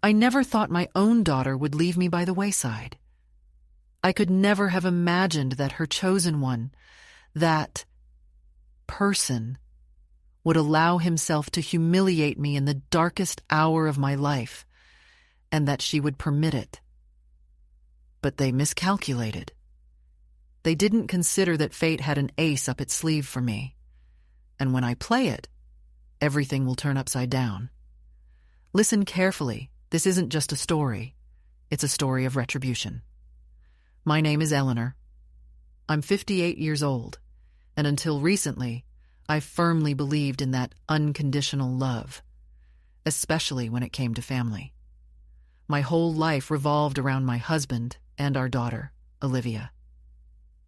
I never thought my own daughter would leave me by the wayside. I could never have imagined that her chosen one, that person, would allow himself to humiliate me in the darkest hour of my life, and that she would permit it. But they miscalculated. They didn't consider that fate had an ace up its sleeve for me, and when I play it, everything will turn upside down. Listen carefully. This isn't just a story. It's a story of retribution. My name is Eleanor. I'm 58 years old, and until recently, I firmly believed in that unconditional love, especially when it came to family. My whole life revolved around my husband and our daughter, Olivia.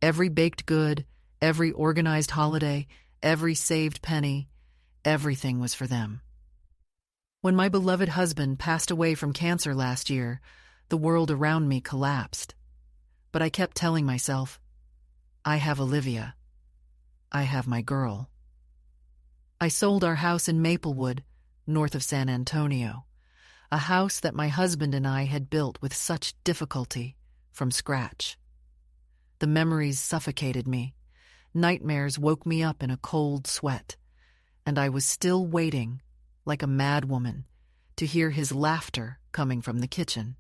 Every baked good, every organized holiday, every saved penny, everything was for them. When my beloved husband passed away from cancer last year, the world around me collapsed. But I kept telling myself, I have Olivia. I have my girl. I sold our house in Maplewood, north of San Antonio, a house that my husband and I had built with such difficulty from scratch. The memories suffocated me. Nightmares woke me up in a cold sweat, and I was still waiting, like a mad woman, to hear his laughter coming from the kitchen.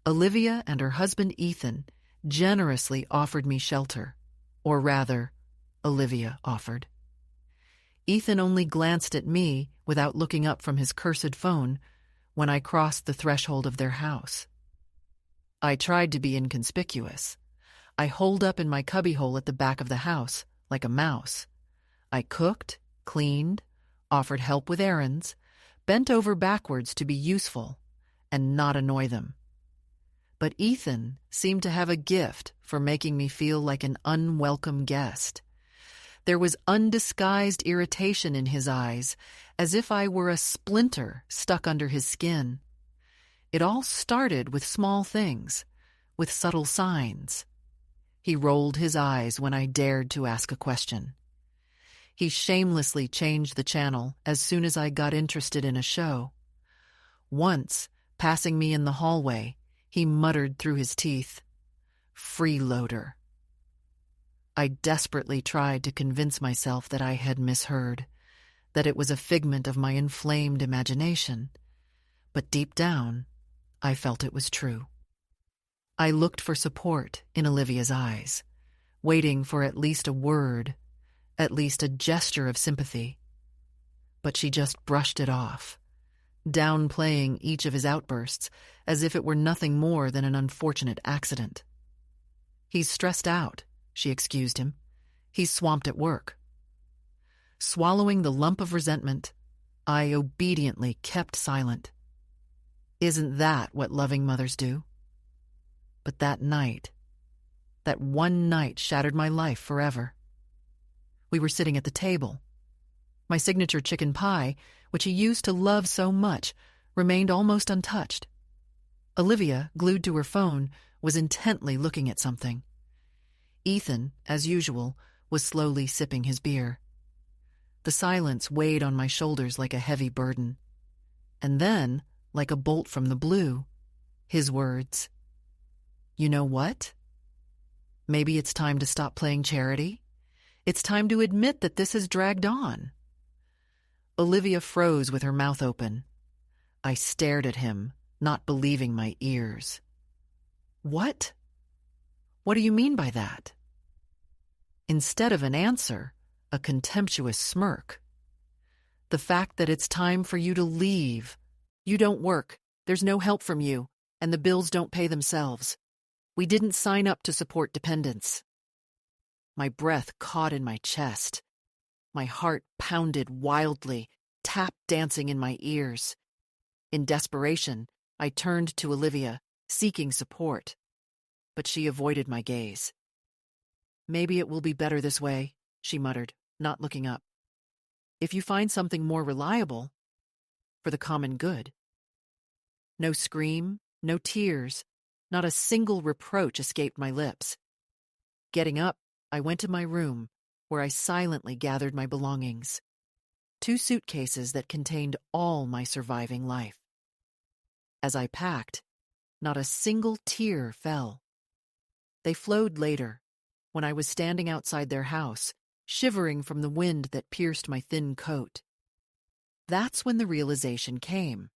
Olivia and her husband Ethan generously offered me shelter, or rather, Olivia offered. Ethan only glanced at me without looking up from his cursed phone when I crossed the threshold of their house. I tried to be inconspicuous. I holed up in my cubbyhole at the back of the house, like a mouse. I cooked, cleaned, offered help with errands, bent over backwards to be useful and not annoy them. But Ethan seemed to have a gift for making me feel like an unwelcome guest. There was undisguised irritation in his eyes, as if I were a splinter stuck under his skin. It all started with small things, with subtle signs. He rolled his eyes when I dared to ask a question. He shamelessly changed the channel as soon as I got interested in a show. Once, passing me in the hallway, he muttered through his teeth, "Freeloader." I desperately tried to convince myself that I had misheard, that it was a figment of my inflamed imagination, but deep down, I felt it was true. I looked for support in Olivia's eyes, waiting for at least a word, at least a gesture of sympathy. But she just brushed it off, downplaying each of his outbursts as if it were nothing more than an unfortunate accident. "He's stressed out," she excused him. "He's swamped at work." Swallowing the lump of resentment, I obediently kept silent. Isn't that what loving mothers do? But that night, that one night shattered my life forever. We were sitting at the table. My signature chicken pie, which he used to love so much, remained almost untouched. Olivia, glued to her phone, was intently looking at something. Ethan, as usual, was slowly sipping his beer. The silence weighed on my shoulders like a heavy burden. And then, like a bolt from the blue, his words, "You know what? Maybe it's time to stop playing charity. It's time to admit that this has dragged on." Olivia froze with her mouth open. I stared at him, not believing my ears. "What? What do you mean by that?" Instead of an answer, a contemptuous smirk. "The fact that it's time for you to leave. You don't work, there's no help from you, and the bills don't pay themselves. We didn't sign up to support dependents." My breath caught in my chest. My heart pounded wildly, tap dancing in my ears. In desperation, I turned to Olivia, seeking support. But she avoided my gaze. "Maybe it will be better this way," she muttered, not looking up. "If you find something more reliable, for the common good." No scream, no tears, not a single reproach escaped my lips. Getting up, I went to my room, where I silently gathered my belongings. 2 suitcases that contained all my surviving life. As I packed, not a single tear fell. They flowed later, when I was standing outside their house, shivering from the wind that pierced my thin coat. That's when the realization came.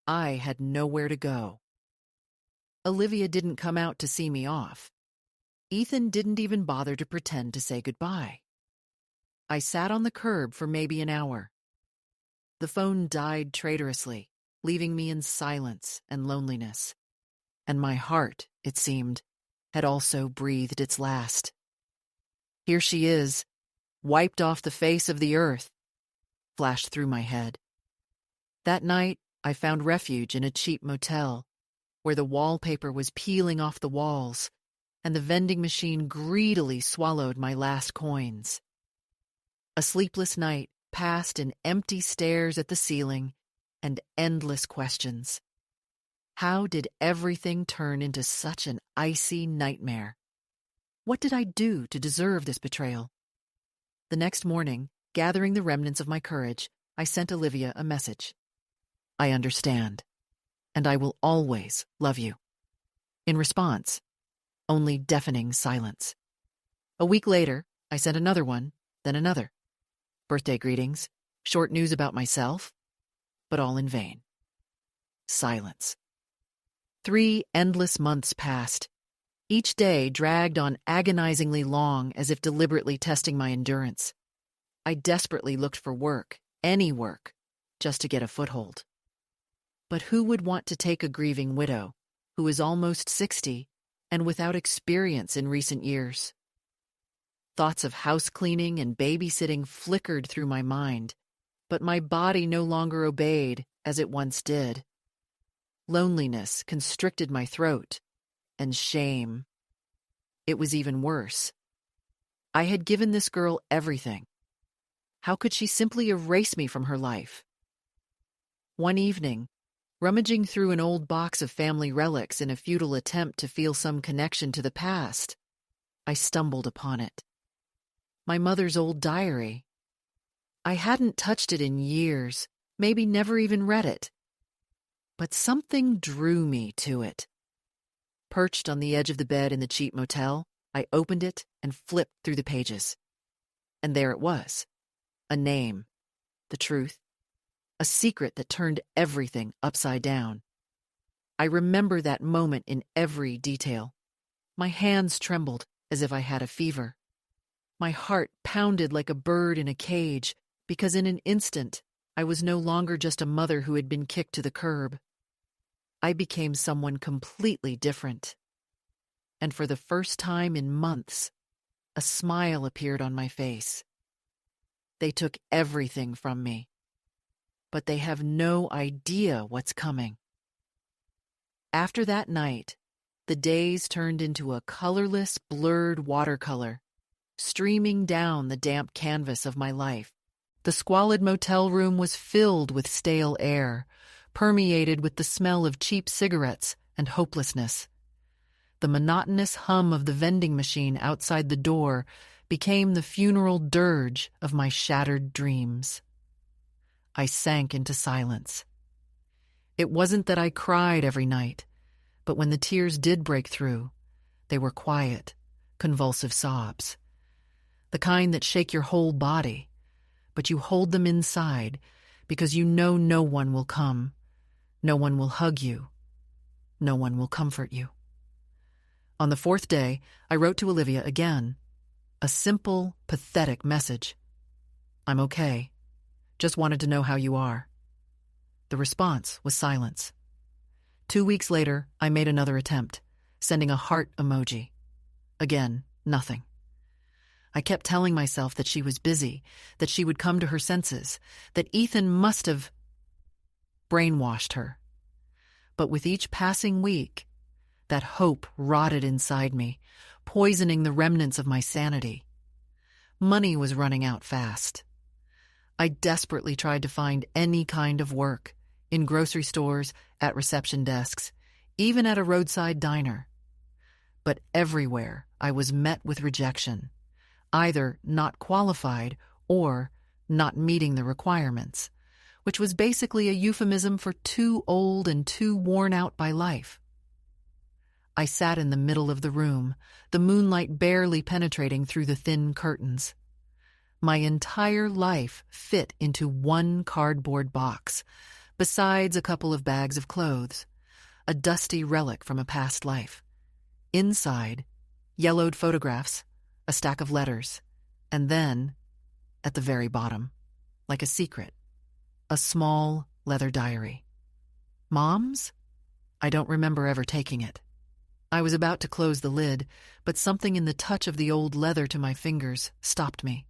I had nowhere to go. Olivia didn't come out to see me off. Ethan didn't even bother to pretend to say goodbye. I sat on the curb for maybe an hour. The phone died traitorously, leaving me in silence and loneliness. And my heart, it seemed, had also breathed its last. Here she is, wiped off the face of the earth, flashed through my head. That night, I found refuge in a cheap motel, where the wallpaper was peeling off the walls, and the vending machine greedily swallowed my last coins. A sleepless night passed in empty stares at the ceiling and endless questions. How did everything turn into such an icy nightmare? What did I do to deserve this betrayal? The next morning, gathering the remnants of my courage, I sent Olivia a message. I understand, and I will always love you. In response, only deafening silence. A week later, I sent another one, then another. Birthday greetings, short news about myself, but all in vain. Silence. 3 endless months passed. Each day dragged on agonizingly long, as if deliberately testing my endurance. I desperately looked for work, any work, just to get a foothold. But who would want to take a grieving widow, who is almost 60, and without experience in recent years? Thoughts of house cleaning and babysitting flickered through my mind, but my body no longer obeyed as it once did. Loneliness constricted my throat, and shame. It was even worse. I had given this girl everything. How could she simply erase me from her life? One evening, rummaging through an old box of family relics in a futile attempt to feel some connection to the past, I stumbled upon it. My mother's old diary. I hadn't touched it in years, maybe never even read it. But something drew me to it. Perched on the edge of the bed in the cheap motel, I opened it and flipped through the pages. And there it was. A name. The truth. A secret that turned everything upside down. I remember that moment in every detail. My hands trembled as if I had a fever. My heart pounded like a bird in a cage, because in an instant, I was no longer just a mother who had been kicked to the curb. I became someone completely different. And for the first time in months, a smile appeared on my face. They took everything from me, but they have no idea what's coming. After that night, the days turned into a colorless, blurred watercolor, streaming down the damp canvas of my life. The squalid motel room was filled with stale air, permeated with the smell of cheap cigarettes and hopelessness. The monotonous hum of the vending machine outside the door became the funeral dirge of my shattered dreams. I sank into silence. It wasn't that I cried every night, but when the tears did break through, they were quiet, convulsive sobs. The kind that shake your whole body, but you hold them inside because you know no one will come, no one will hug you, no one will comfort you. On the 4th day, I wrote to Olivia again, a simple, pathetic message. I'm okay. Just wanted to know how you are. The response was silence. 2 weeks later, I made another attempt, sending a heart emoji. Again, nothing. I kept telling myself that she was busy, that she would come to her senses, that Ethan must have brainwashed her. But with each passing week, that hope rotted inside me, poisoning the remnants of my sanity. Money was running out fast. I desperately tried to find any kind of work, in grocery stores, at reception desks, even at a roadside diner. But everywhere I was met with rejection, either not qualified or not meeting the requirements, which was basically a euphemism for too old and too worn out by life. I sat in the middle of the room, the moonlight barely penetrating through the thin curtains. My entire life fit into one cardboard box, besides a couple of bags of clothes, a dusty relic from a past life. Inside, yellowed photographs, a stack of letters, and then, at the very bottom, like a secret, a small leather diary. Mom's? I don't remember ever taking it. I was about to close the lid, but something in the touch of the old leather to my fingers stopped me.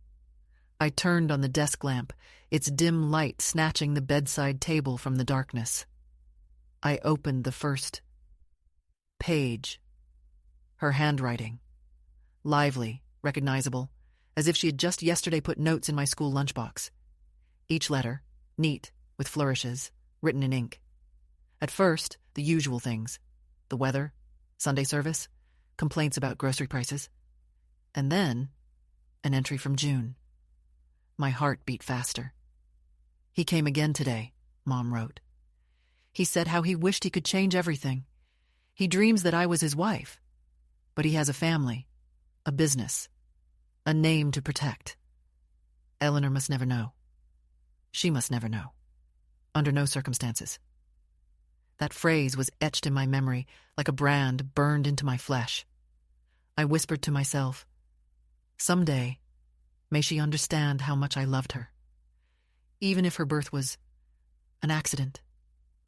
I turned on the desk lamp, its dim light snatching the bedside table from the darkness. I opened the first page. Her handwriting. Lively, recognizable, as if she had just yesterday put notes in my school lunchbox. Each letter, neat, with flourishes, written in ink. At first, the usual things. The weather, Sunday service, complaints about grocery prices. And then, an entry from June. My heart beat faster. He came again today, Mom wrote. He said how he wished he could change everything. He dreams that I was his wife. But he has a family, a business, a name to protect. Eleanor must never know. She must never know. Under no circumstances. That phrase was etched in my memory like a brand burned into my flesh. I whispered to myself, someday, may she understand how much I loved her. Even if her birth was an accident,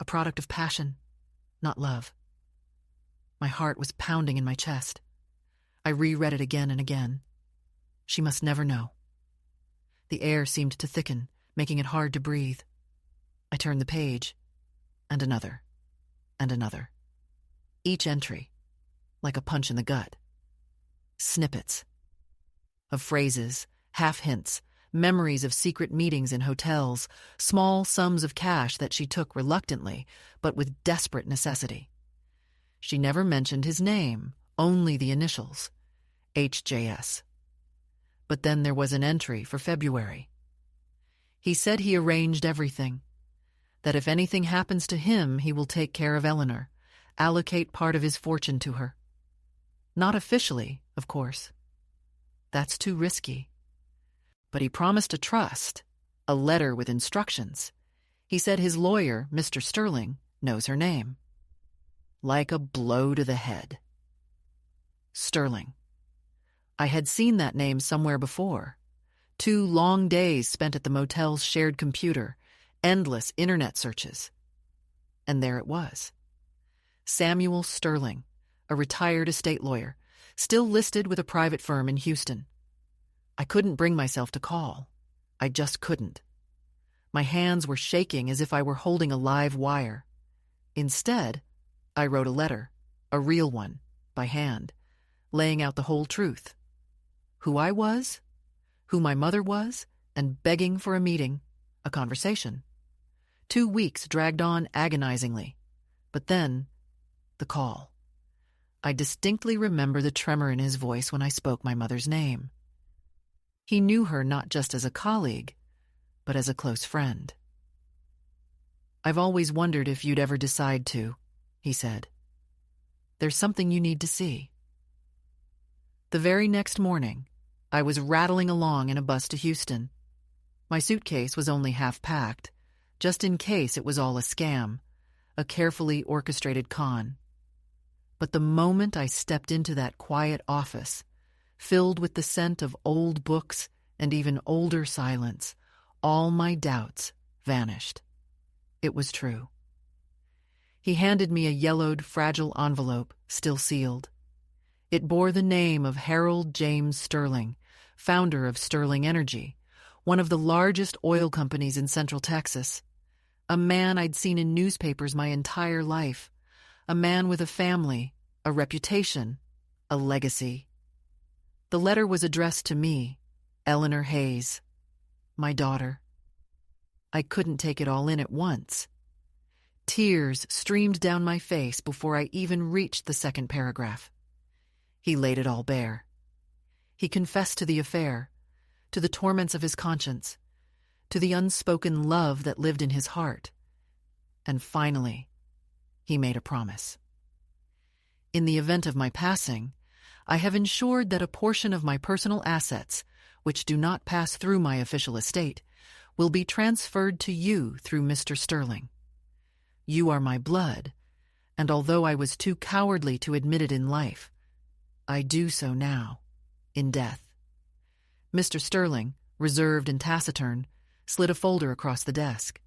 a product of passion, not love. My heart was pounding in my chest. I reread it again and again. She must never know. The air seemed to thicken, making it hard to breathe. I turned the page, and another, and another. Each entry, like a punch in the gut. Snippets of phrases, half hints, memories of secret meetings in hotels, small sums of cash that she took reluctantly, but with desperate necessity. She never mentioned his name, only the initials, HJS. But then there was an entry for February. He said he arranged everything, that if anything happens to him, he will take care of Eleanor, allocate part of his fortune to her. Not officially, of course. That's too risky. But he promised a trust, a letter with instructions. He said his lawyer, Mr. Sterling, knows her name. Like a blow to the head. Sterling. I had seen that name somewhere before. 2 long days spent at the motel's shared computer, endless internet searches. And there it was. Samuel Sterling, a retired estate lawyer, still listed with a private firm in Houston. I couldn't bring myself to call. I just couldn't. My hands were shaking as if I were holding a live wire. Instead, I wrote a letter, a real one, by hand, laying out the whole truth. Who I was, who my mother was, and begging for a meeting, a conversation. 2 weeks dragged on agonizingly. But then, the call. I distinctly remember the tremor in his voice when I spoke my mother's name. He knew her not just as a colleague, but as a close friend. I've always wondered if you'd ever decide to, he said. There's something you need to see. The very next morning, I was rattling along in a bus to Houston. My suitcase was only half packed, just in case it was all a scam, a carefully orchestrated con. But the moment I stepped into that quiet office, filled with the scent of old books and even older silence, all my doubts vanished. It was true. He handed me a yellowed, fragile envelope, still sealed. It bore the name of Harold James Sterling, founder of Sterling Energy, one of the largest oil companies in Central Texas. A man I'd seen in newspapers my entire life. A man with a family, a reputation, a legacy. The letter was addressed to me, Eleanor Hayes, my daughter. I couldn't take it all in at once. Tears streamed down my face before I even reached the second paragraph. He laid it all bare. He confessed to the affair, to the torments of his conscience, to the unspoken love that lived in his heart. And finally, he made a promise. In the event of my passing, I have ensured that a portion of my personal assets, which do not pass through my official estate, will be transferred to you through Mr. Sterling. You are my blood, and although I was too cowardly to admit it in life, I do so now, in death. Mr. Sterling, reserved and taciturn, slid a folder across the desk.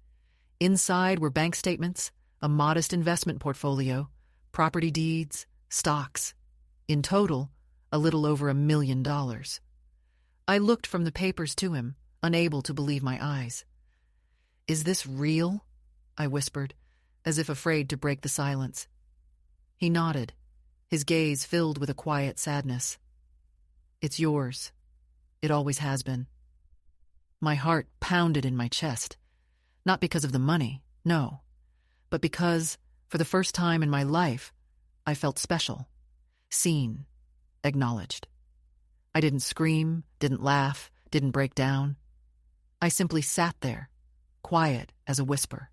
Inside were bank statements, a modest investment portfolio, property deeds, stocks. In total, a little over $1 million. I looked from the papers to him, unable to believe my eyes. "Is this real?" I whispered, as if afraid to break the silence. He nodded, his gaze filled with a quiet sadness. "It's yours. It always has been." My heart pounded in my chest, not because of the money, no, but because, for the first time in my life, I felt special, seen, acknowledged. I didn't scream, didn't laugh, didn't break down. I simply sat there, quiet as a whisper,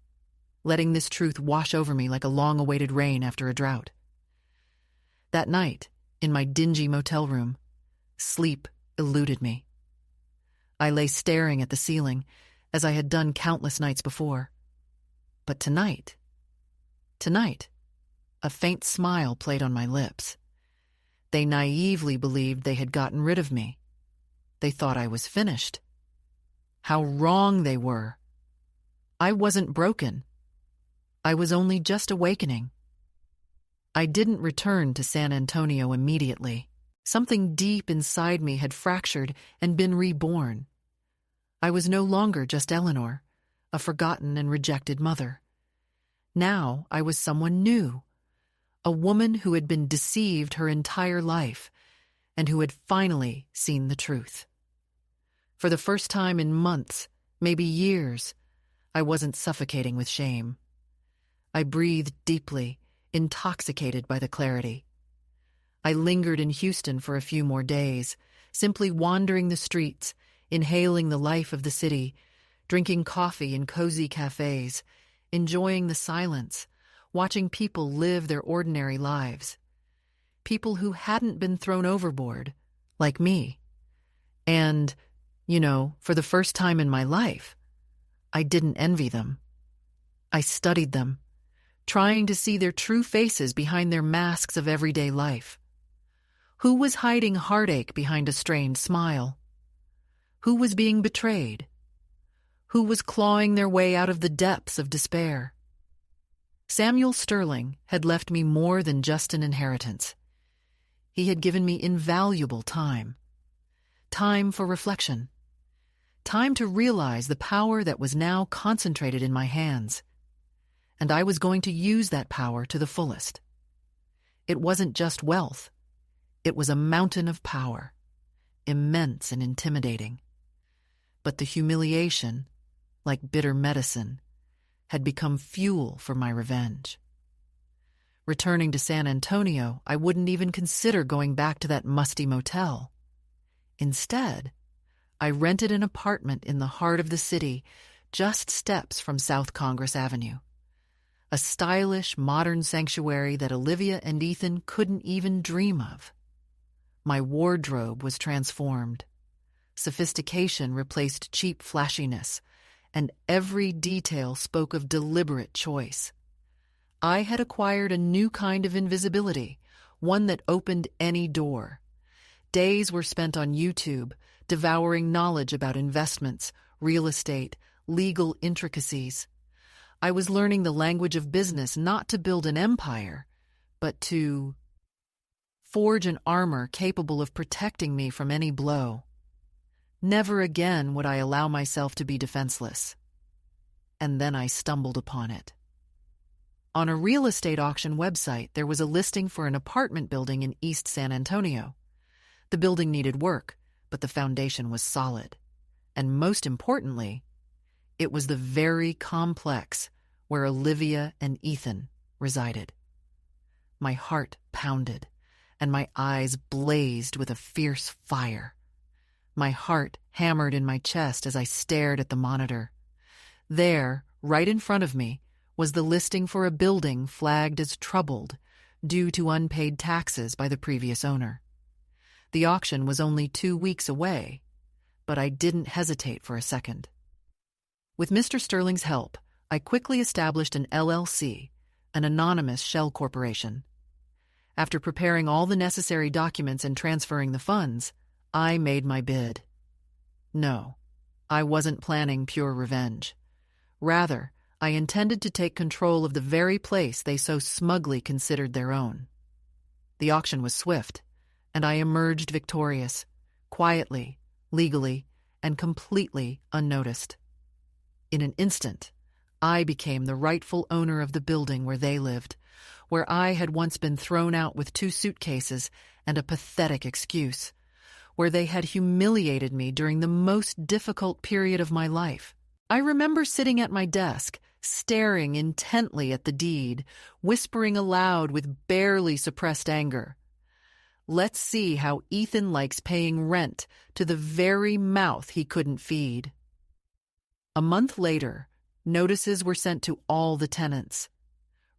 letting this truth wash over me like a long-awaited rain after a drought. That night, in my dingy motel room, sleep eluded me. I lay staring at the ceiling, as I had done countless nights before. But tonight, a faint smile played on my lips. They naively believed they had gotten rid of me. They thought I was finished. How wrong they were. I wasn't broken. I was only just awakening. I didn't return to San Antonio immediately. Something deep inside me had fractured and been reborn. I was no longer just Eleanor, a forgotten and rejected mother. Now I was someone new, a woman who had been deceived her entire life and who had finally seen the truth. For the first time in months, maybe years, I wasn't suffocating with shame. I breathed deeply, intoxicated by the clarity. I lingered in Houston for a few more days, simply wandering the streets, inhaling the life of the city, drinking coffee in cozy cafes, enjoying the silence, watching people live their ordinary lives. People who hadn't been thrown overboard, like me. And, for the first time in my life, I didn't envy them. I studied them, trying to see their true faces behind their masks of everyday life. Who was hiding heartache behind a strained smile? Who was being betrayed? Who was clawing their way out of the depths of despair? Samuel Sterling had left me more than just an inheritance. He had given me invaluable time. Time for reflection. Time to realize the power that was now concentrated in my hands. And I was going to use that power to the fullest. It wasn't just wealth. It was a mountain of power, immense and intimidating. But the humiliation, like bitter medicine, had become fuel for my revenge. Returning to San Antonio, I wouldn't even consider going back to that musty motel. Instead, I rented an apartment in the heart of the city, just steps from South Congress Avenue. A stylish, modern sanctuary that Olivia and Ethan couldn't even dream of. My wardrobe was transformed. Sophistication replaced cheap flashiness, and every detail spoke of deliberate choice. I had acquired a new kind of invisibility, one that opened any door. Days were spent on YouTube, devouring knowledge about investments, real estate, legal intricacies. I was learning the language of business not to build an empire, but to forge an armor capable of protecting me from any blow. Never again would I allow myself to be defenseless. And then I stumbled upon it. On a real estate auction website, there was a listing for an apartment building in East San Antonio. The building needed work, but the foundation was solid. And most importantly, it was the very complex where Olivia and Ethan resided. My heart pounded, and my eyes blazed with a fierce fire. My heart hammered in my chest as I stared at the monitor. There, right in front of me, was the listing for a building flagged as troubled due to unpaid taxes by the previous owner. The auction was only 2 weeks away, but I didn't hesitate for a second. With Mr. Sterling's help, I quickly established an LLC, an anonymous shell corporation. After preparing all the necessary documents and transferring the funds, I made my bid. No, I wasn't planning pure revenge. Rather, I intended to take control of the very place they so smugly considered their own. The auction was swift, and I emerged victorious, quietly, legally, and completely unnoticed. In an instant, I became the rightful owner of the building where they lived, where I had once been thrown out with 2 suitcases and a pathetic excuse, where they had humiliated me during the most difficult period of my life. I remember sitting at my desk, staring intently at the deed, whispering aloud with barely suppressed anger. Let's see how Ethan likes paying rent to the very mouth he couldn't feed. A month later, notices were sent to all the tenants.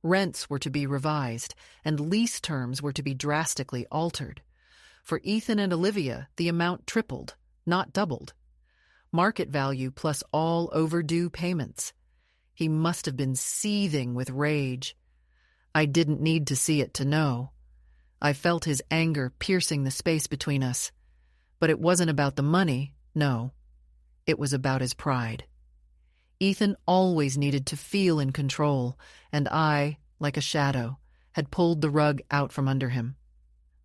Rents were to be revised, and lease terms were to be drastically altered. For Ethan and Olivia, the amount tripled, not doubled. Market value plus all overdue payments. He must have been seething with rage. I didn't need to see it to know. I felt his anger piercing the space between us. But it wasn't about the money, no. It was about his pride. Ethan always needed to feel in control, and I, like a shadow, had pulled the rug out from under him.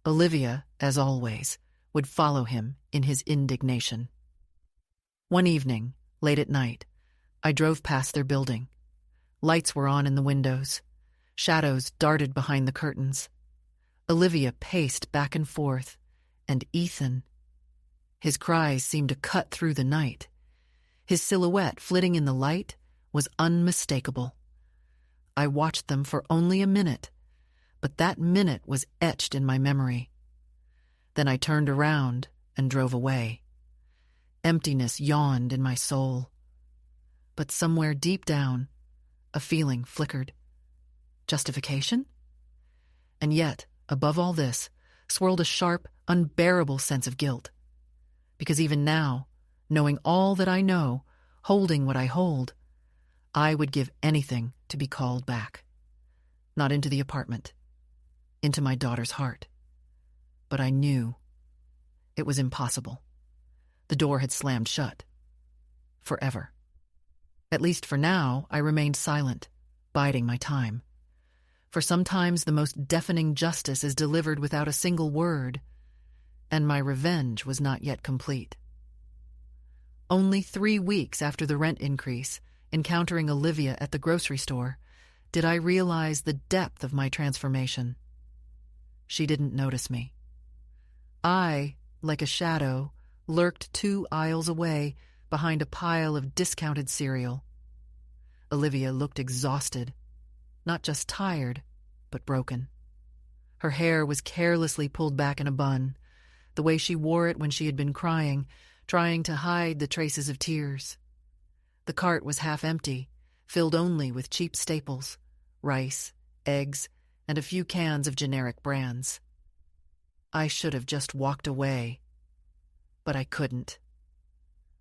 Olivia, as always, would follow him in his indignation. One evening, late at night, I drove past their building. Lights were on in the windows. Shadows darted behind the curtains. Olivia paced back and forth, and Ethan. His cries seemed to cut through the night. His silhouette flitting in the light was unmistakable. I watched them for only a minute, but that minute was etched in my memory. Then I turned around and drove away. Emptiness yawned in my soul. But somewhere deep down, a feeling flickered. Justification? And yet, above all this, swirled a sharp, unbearable sense of guilt. Because even now, knowing all that I know, holding what I hold, I would give anything to be called back. Not into the apartment, into my daughter's heart. But I knew it was impossible. The door had slammed shut. Forever. At least for now, I remained silent, biding my time. For sometimes the most deafening justice is delivered without a single word, and my revenge was not yet complete. Only 3 weeks after the rent increase, encountering Olivia at the grocery store, did I realize the depth of my transformation. She didn't notice me. I, like a shadow, lurked 2 aisles away behind a pile of discounted cereal. Olivia looked exhausted, not just tired, but broken. Her hair was carelessly pulled back in a bun, the way she wore it when she had been crying, trying to hide the traces of tears. The cart was half empty, filled only with cheap staples, rice, eggs, and a few cans of generic brands. I should have just walked away, but I couldn't.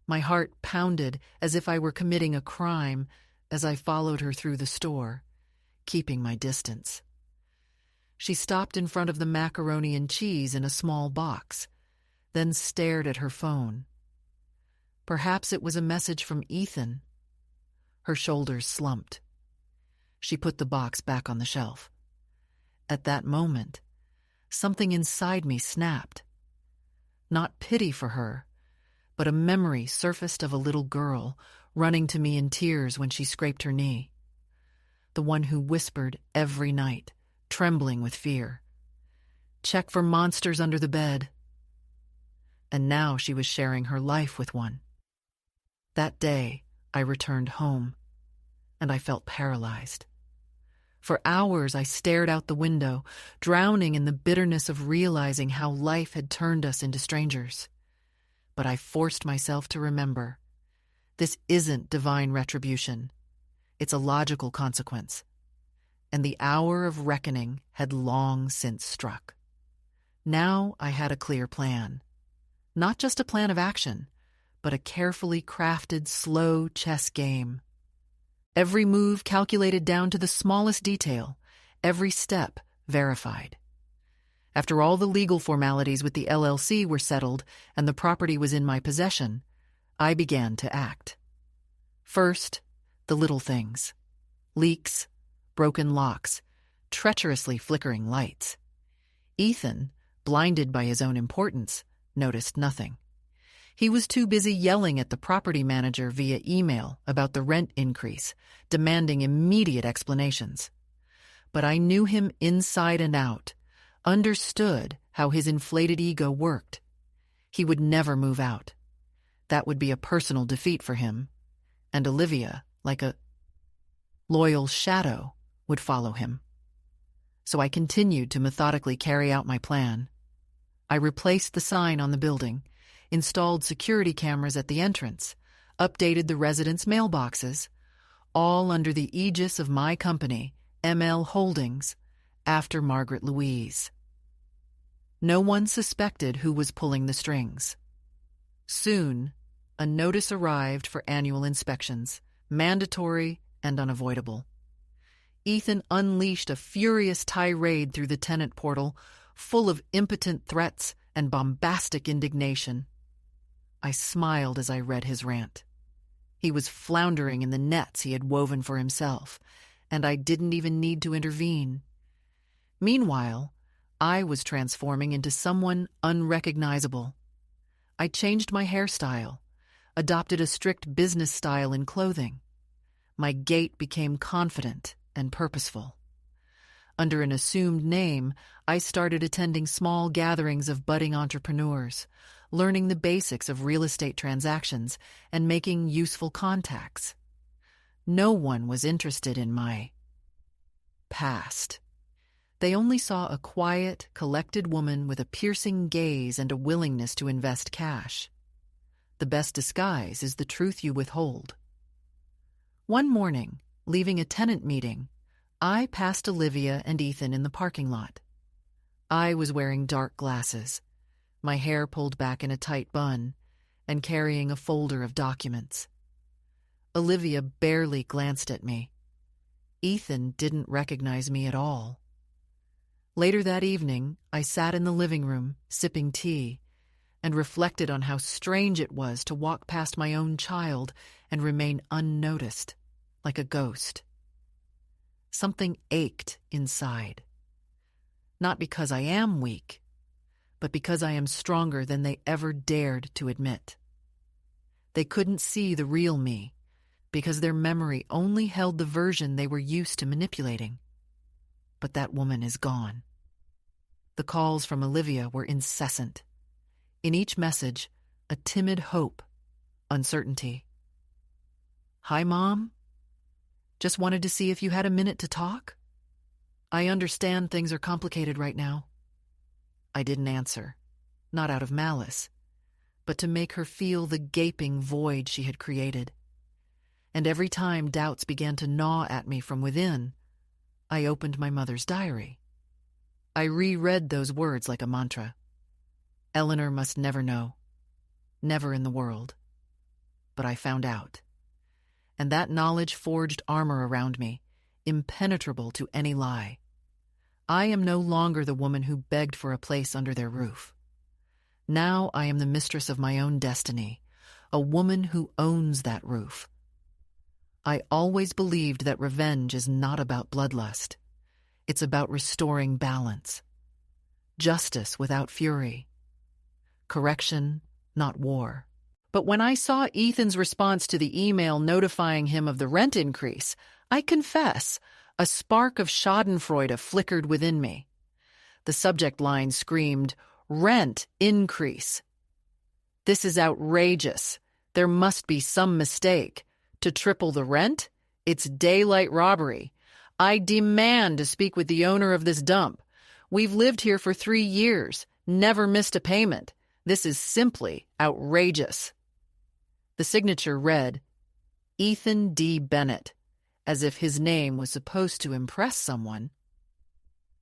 My heart pounded as if I were committing a crime as I followed her through the store, keeping my distance. She stopped in front of the macaroni and cheese in a small box, then stared at her phone. Perhaps it was a message from Ethan. Her shoulders slumped. She put the box back on the shelf. At that moment, something inside me snapped. Not pity for her, but a memory surfaced of a little girl running to me in tears when she scraped her knee. The one who whispered every night, trembling with fear, "Check for monsters under the bed." And now she was sharing her life with one. That day, I returned home, and I felt paralyzed. For hours I stared out the window, drowning in the bitterness of realizing how life had turned us into strangers. but I forced myself to remember. This isn't divine retribution. It's a logical consequence. And the hour of reckoning had long since struck. Now I had a clear plan. Not just a plan of action, but a carefully crafted, slow chess game. Every move calculated down to the smallest detail, every step verified. After all the legal formalities with the LLC were settled and the property was in my possession, I began to act. First, the little things. Leaks, broken locks, treacherously flickering lights. Ethan, blinded by his own importance, noticed nothing. He was too busy yelling at the property manager via email about the rent increase, demanding immediate explanations. But I knew him inside and out, understood how his inflated ego worked. He would never move out. That would be a personal defeat for him, and Olivia, like a loyal shadow, would follow him. So I continued to methodically carry out my plan. I replaced the sign on the building, installed security cameras at the entrance, updated the residents' mailboxes, all under the aegis of my company, ML Holdings, after Margaret Louise. No one suspected who was pulling the strings. Soon, a notice arrived for annual inspections, mandatory and unavoidable. Ethan unleashed a furious tirade through the tenant portal, full of impotent threats and bombastic indignation. I smiled as I read his rant. He was floundering in the nets he had woven for himself, and I didn't even need to intervene. Meanwhile, I was transforming into someone unrecognizable. I changed my hairstyle, adopted a strict business style in clothing. My gait became confident and purposeful. Under an assumed name, I started attending small gatherings of budding entrepreneurs, learning the basics of real estate transactions and making useful contacts. No one was interested in my past. They only saw a quiet, collected woman with a piercing gaze and a willingness to invest cash. The best disguise is the truth you withhold. One morning, leaving a tenant meeting, I passed Olivia and Ethan in the parking lot. I was wearing dark glasses, my hair pulled back in a tight bun, and carrying a folder of documents. Olivia barely glanced at me. Ethan didn't recognize me at all. Later that evening, I sat in the living room, sipping tea, and reflected on how strange it was to walk past my own child and remain unnoticed, like a ghost. Something ached inside. Not because I am weak, but because I am stronger than they ever dared to admit. They couldn't see the real me, because their memory only held the version they were used to manipulating. But that woman is gone. The calls from Olivia were incessant. In each message, a timid hope, uncertainty. "Hi, Mom? Just wanted to see if you had a minute to talk? I understand things are complicated right now." I didn't answer, not out of malice, but to make her feel the gaping void she had created. And every time doubts began to gnaw at me from within, I opened my mother's diary. I reread those words like a mantra. Eleanor must never know. Never in the world. But I found out. And that knowledge forged armor around me, impenetrable to any lie. I am no longer the woman who begged for a place under their roof. Now I am the mistress of my own destiny, a woman who owns that roof. I always believed that revenge is not about bloodlust. It's about restoring balance. Justice without fury. Correction, not war. But when I saw Ethan's response to the email notifying him of the rent increase, I confess, a spark of schadenfreude flickered within me. The subject line screamed, "Rent increase." This is outrageous. There must be some mistake. To triple the rent? It's daylight robbery. I demand to speak with the owner of this dump. We've lived here for 3 years, never missed a payment. This is simply outrageous. The signature read, Ethan D. Bennett, as if his name was supposed to impress someone.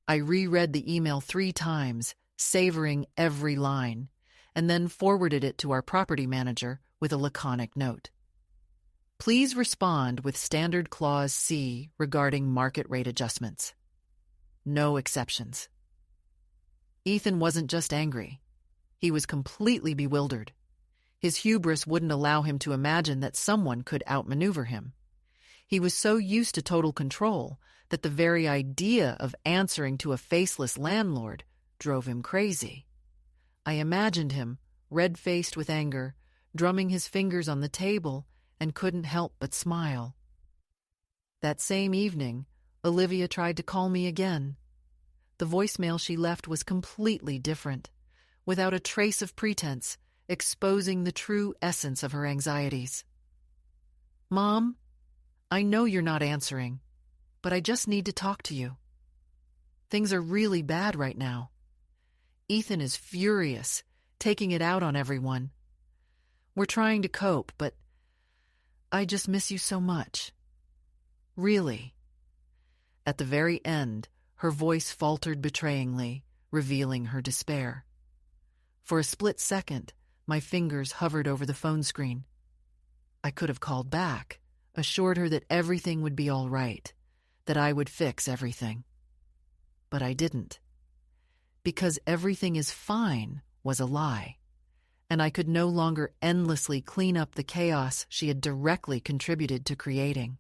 I reread the email 3 times, savoring every line, and then forwarded it to our property manager with a laconic note. Please respond with Standard Clause C regarding market rate adjustments. No exceptions. Ethan wasn't just angry. He was completely bewildered. His hubris wouldn't allow him to imagine that someone could outmaneuver him. He was so used to total control that the very idea of answering to a faceless landlord drove him crazy. I imagined him, red-faced with anger, drumming his fingers on the table, and couldn't help but smile. That same evening, Olivia tried to call me again. The voicemail she left was completely different, without a trace of pretense, exposing the true essence of her anxieties. Mom, I know you're not answering, but I just need to talk to you. Things are really bad right now. Ethan is furious, taking it out on everyone. We're trying to cope, but I just miss you so much. Really. At the very end, her voice faltered betrayingly, revealing her despair. For a split second, my fingers hovered over the phone screen. I could have called back, assured her that everything would be all right, that I would fix everything. But I didn't. Because everything is fine was a lie, and I could no longer endlessly clean up the chaos she had directly contributed to creating.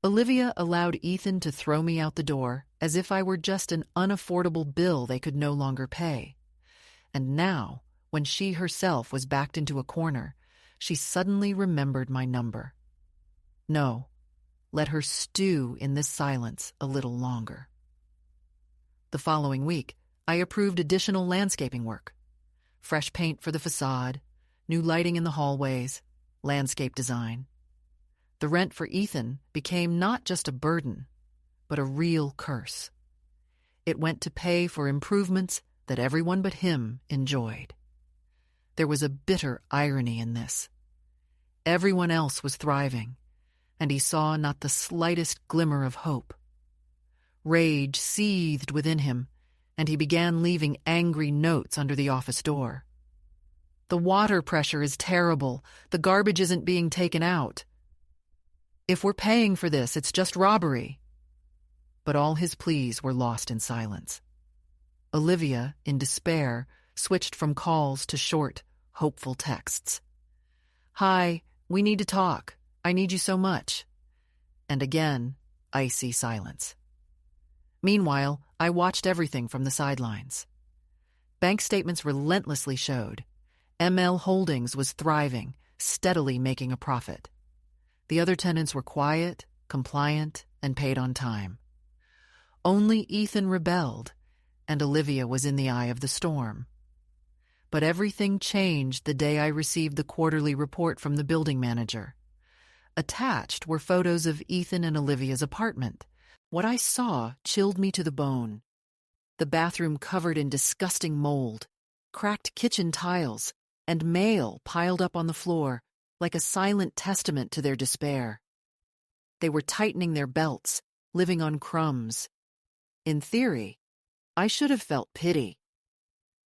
Olivia allowed Ethan to throw me out the door as if I were just an unaffordable bill they could no longer pay. And now, when she herself was backed into a corner, she suddenly remembered my number. No, let her stew in this silence a little longer. The following week, I approved additional landscaping work. Fresh paint for the facade, new lighting in the hallways, landscape design. The rent for Ethan became not just a burden, but a real curse. It went to pay for improvements that everyone but him enjoyed. There was a bitter irony in this. Everyone else was thriving, and he saw not the slightest glimmer of hope. Rage seethed within him, and he began leaving angry notes under the office door. The water pressure is terrible. The garbage isn't being taken out. If we're paying for this, it's just robbery. But all his pleas were lost in silence. Olivia, in despair, switched from calls to short, hopeful texts. Hi, we need to talk. I need you so much. And again, icy silence. Meanwhile, I watched everything from the sidelines. Bank statements relentlessly showed. ML Holdings was thriving, steadily making a profit. The other tenants were quiet, compliant, and paid on time. Only Ethan rebelled, and Olivia was in the eye of the storm. But everything changed the day I received the quarterly report from the building manager. Attached were photos of Ethan and Olivia's apartment. What I saw chilled me to the bone. The bathroom covered in disgusting mold, cracked kitchen tiles, and mail piled up on the floor, like a silent testament to their despair. They were tightening their belts, living on crumbs. In theory, I should have felt pity.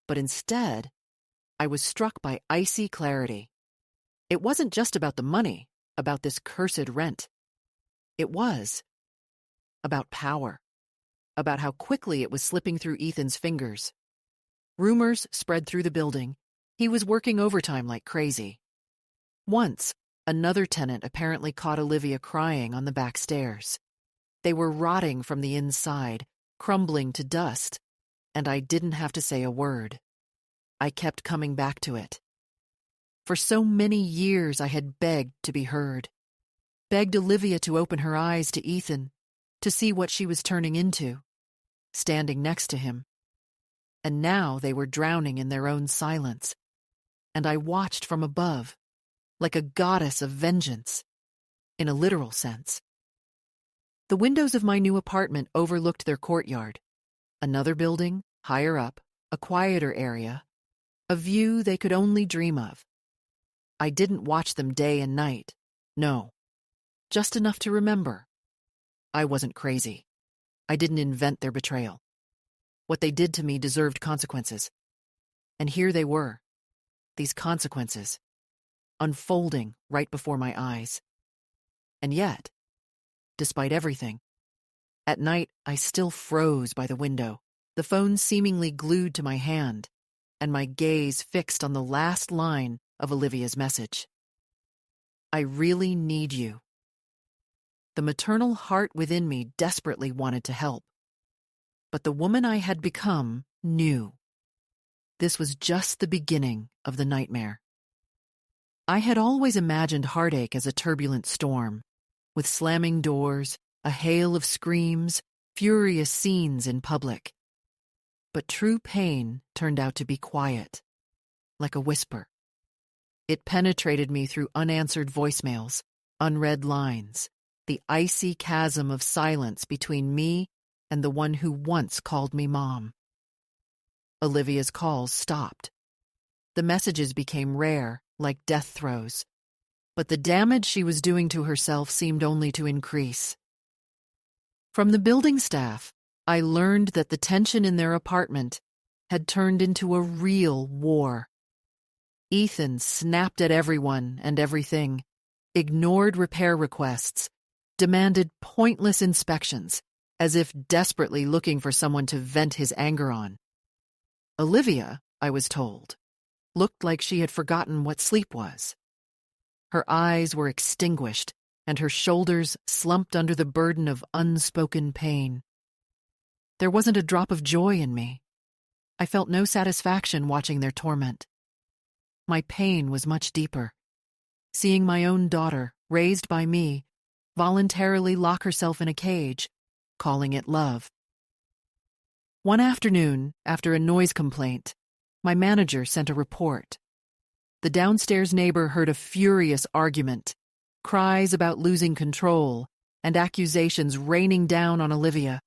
But instead, I was struck by icy clarity. It wasn't just about the money, about this cursed rent. It was about power, about how quickly it was slipping through Ethan's fingers. Rumors spread through the building. He was working overtime like crazy. Once, another tenant apparently caught Olivia crying on the back stairs. They were rotting from the inside, crumbling to dust, and I didn't have to say a word. I kept coming back to it. For so many years I had begged to be heard, begged Olivia to open her eyes to Ethan, to see what she was turning into, standing next to him. And now they were drowning in their own silence, and I watched from above, like a goddess of vengeance, in a literal sense. The windows of my new apartment overlooked their courtyard. Another building, higher up, a quieter area, a view they could only dream of. I didn't watch them day and night. No, just enough to remember. I wasn't crazy. I didn't invent their betrayal. What they did to me deserved consequences. And here they were, these consequences, unfolding right before my eyes. And yet, despite everything, at night I still froze by the window, the phone seemingly glued to my hand, and my gaze fixed on the last line of Olivia's message. I really need you. The maternal heart within me desperately wanted to help. But the woman I had become knew. This was just the beginning of the nightmare. I had always imagined heartache as a turbulent storm, with slamming doors, a hail of screams, furious scenes in public. But true pain turned out to be quiet, like a whisper. It penetrated me through unanswered voicemails, unread lines, the icy chasm of silence between me and the one who once called me Mom. Olivia's calls stopped. The messages became rare, like death throes. But the damage she was doing to herself seemed only to increase. From the building staff, I learned that the tension in their apartment had turned into a real war. Ethan snapped at everyone and everything, ignored repair requests, demanded pointless inspections, as if desperately looking for someone to vent his anger on. Olivia, I was told, looked like she had forgotten what sleep was. Her eyes were extinguished, and her shoulders slumped under the burden of unspoken pain. There wasn't a drop of joy in me. I felt no satisfaction watching their torment. My pain was much deeper. Seeing my own daughter, raised by me, voluntarily lock herself in a cage, calling it love. One afternoon, after a noise complaint, my manager sent a report. The downstairs neighbor heard a furious argument, cries about losing control, and accusations raining down on Olivia.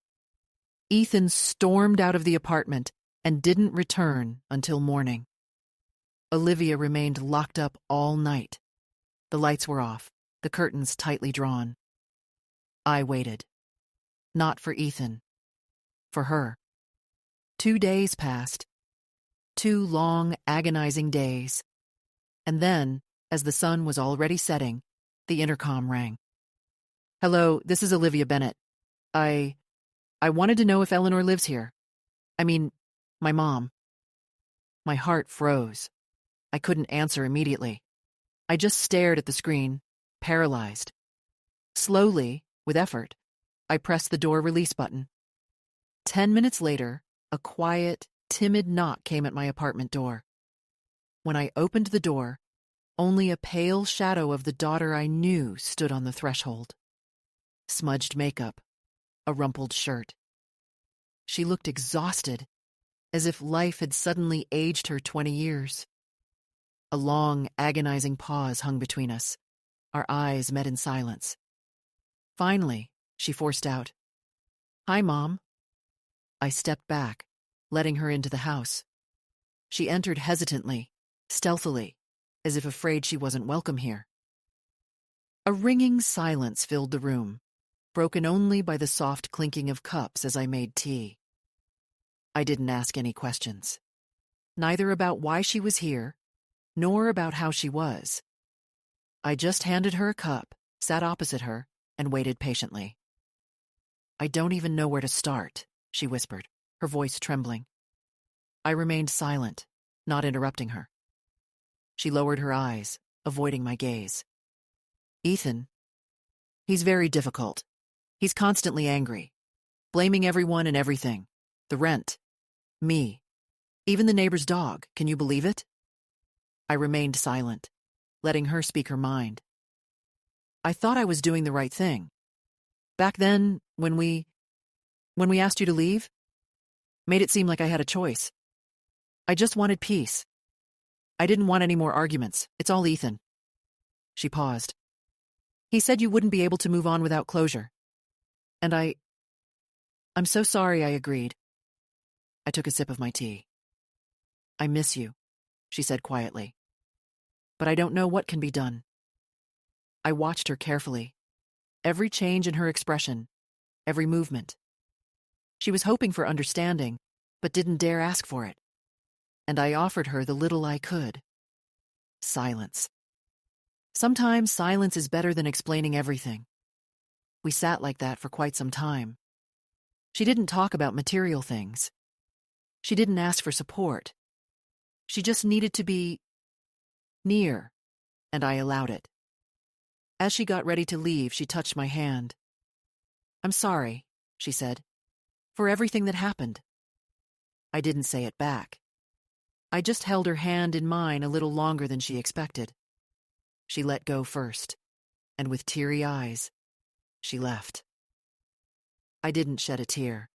Ethan stormed out of the apartment and didn't return until morning. Olivia remained locked up all night. The lights were off, the curtains tightly drawn. I waited. Not for Ethan. For her. 2 days passed. 2 long, agonizing days. And then, as the sun was already setting, the intercom rang. "Hello, this is Olivia Bennett. I wanted to know if Eleanor lives here. I mean, my mom." My heart froze. I couldn't answer immediately. I just stared at the screen, paralyzed. Slowly, with effort, I pressed the door release button. 10 minutes later, a quiet, timid knock came at my apartment door. When I opened the door, only a pale shadow of the daughter I knew stood on the threshold. Smudged makeup, a rumpled shirt. She looked exhausted, as if life had suddenly aged her 20 years. A long, agonizing pause hung between us. Our eyes met in silence. Finally, she forced out, "Hi, Mom." I stepped back, letting her into the house. She entered hesitantly, stealthily, as if afraid she wasn't welcome here. A ringing silence filled the room, broken only by the soft clinking of cups as I made tea. I didn't ask any questions, neither about why she was here, nor about how she was. I just handed her a cup, sat opposite her, and waited patiently. "I don't even know where to start," she whispered, her voice trembling. I remained silent, not interrupting her. She lowered her eyes, avoiding my gaze. "Ethan, he's very difficult. He's constantly angry, blaming everyone and everything. The rent, me, even the neighbor's dog. Can you believe it?" I remained silent, letting her speak her mind. "I thought I was doing the right thing. Back then, when we asked you to leave, made it seem like I had a choice. I just wanted peace. I didn't want any more arguments. It's all Ethan." She paused. "He said you wouldn't be able to move on without closure. And I'm so sorry I agreed." I took a sip of my tea. "I miss you. she said quietly. But I don't know what can be done. I watched her carefully. Every change in her expression, every movement. She was hoping for understanding, but didn't dare ask for it. And I offered her the little I could. Silence. Sometimes silence is better than explaining everything. We sat like that for quite some time. She didn't talk about material things. She didn't ask for support. She just needed to be near, and I allowed it. As she got ready to leave, she touched my hand. "I'm sorry," she said, "for everything that happened." I didn't say it back. I just held her hand in mine a little longer than she expected. She let go first, and with teary eyes, she left. I didn't shed a tear.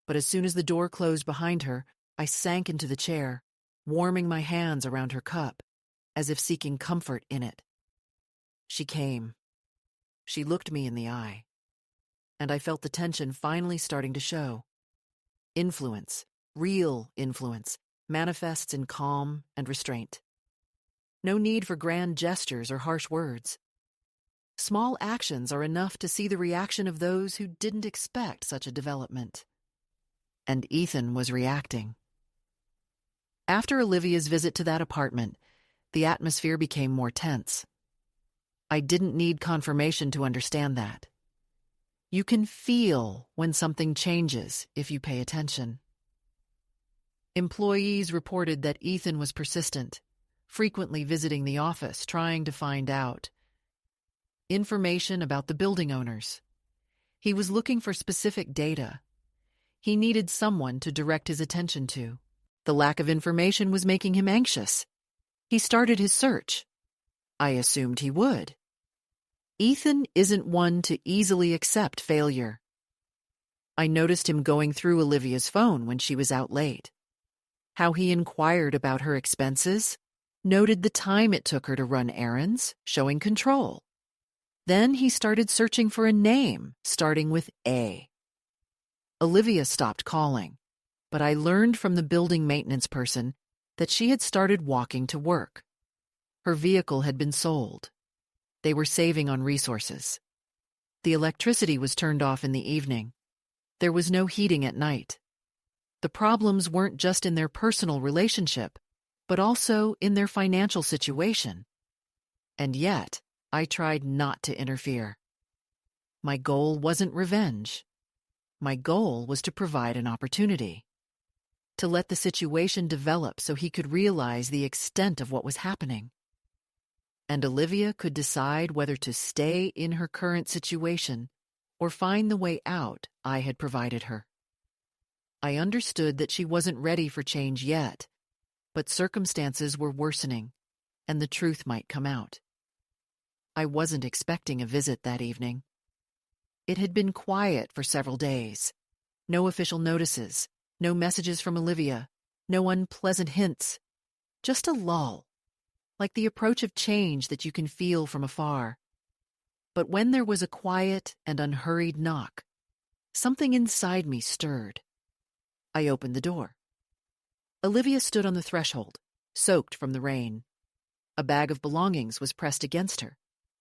But as soon as the door closed behind her, I sank into the chair, warming my hands around her cup, as if seeking comfort in it. She came. She looked me in the eye, and I felt the tension finally starting to show. Influence, real influence, manifests in calm and restraint. No need for grand gestures or harsh words. Small actions are enough to see the reaction of those who didn't expect such a development. And Ethan was reacting. After Olivia's visit to that apartment, the atmosphere became more tense. I didn't need confirmation to understand that. You can feel when something changes if you pay attention. Employees reported that Ethan was persistent, frequently visiting the office trying to find out information about the building owners. He was looking for specific data. He needed someone to direct his attention to. The lack of information was making him anxious. He started his search. I assumed he would. Ethan isn't one to easily accept failure. I noticed him going through Olivia's phone when she was out late. How he inquired about her expenses, noted the time it took her to run errands, showing control. Then he started searching for a name starting with A. Olivia stopped calling, but I learned from the building maintenance person that she had started walking to work. Her vehicle had been sold. They were saving on resources. The electricity was turned off in the evening. There was no heating at night. The problems weren't just in their personal relationship, but also in their financial situation. And yet, I tried not to interfere. My goal wasn't revenge. My goal was to provide an opportunity, to let the situation develop so he could realize the extent of what was happening. And Olivia could decide whether to stay in her current situation or find the way out I had provided her. I understood that she wasn't ready for change yet, but circumstances were worsening, and the truth might come out. I wasn't expecting a visit that evening. It had been quiet for several days. No official notices, no messages from Olivia, no unpleasant hints. Just a lull, like the approach of change that you can feel from afar. But when there was a quiet and unhurried knock, something inside me stirred. I opened the door. Olivia stood on the threshold, soaked from the rain. A bag of belongings was pressed against her,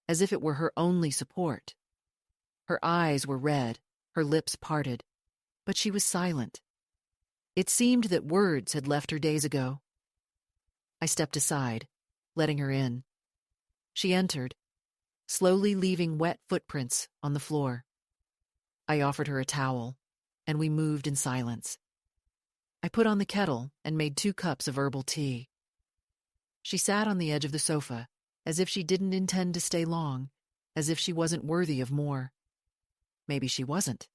as if it were her only support. Her eyes were red, her lips parted, but she was silent. It seemed that words had left her days ago. I stepped aside, letting her in. She entered, slowly leaving wet footprints on the floor. I offered her a towel, and we moved in silence. I put on the kettle and made 2 cups of herbal tea. She sat on the edge of the sofa, as if she didn't intend to stay long, as if she wasn't worthy of more. Maybe she wasn't.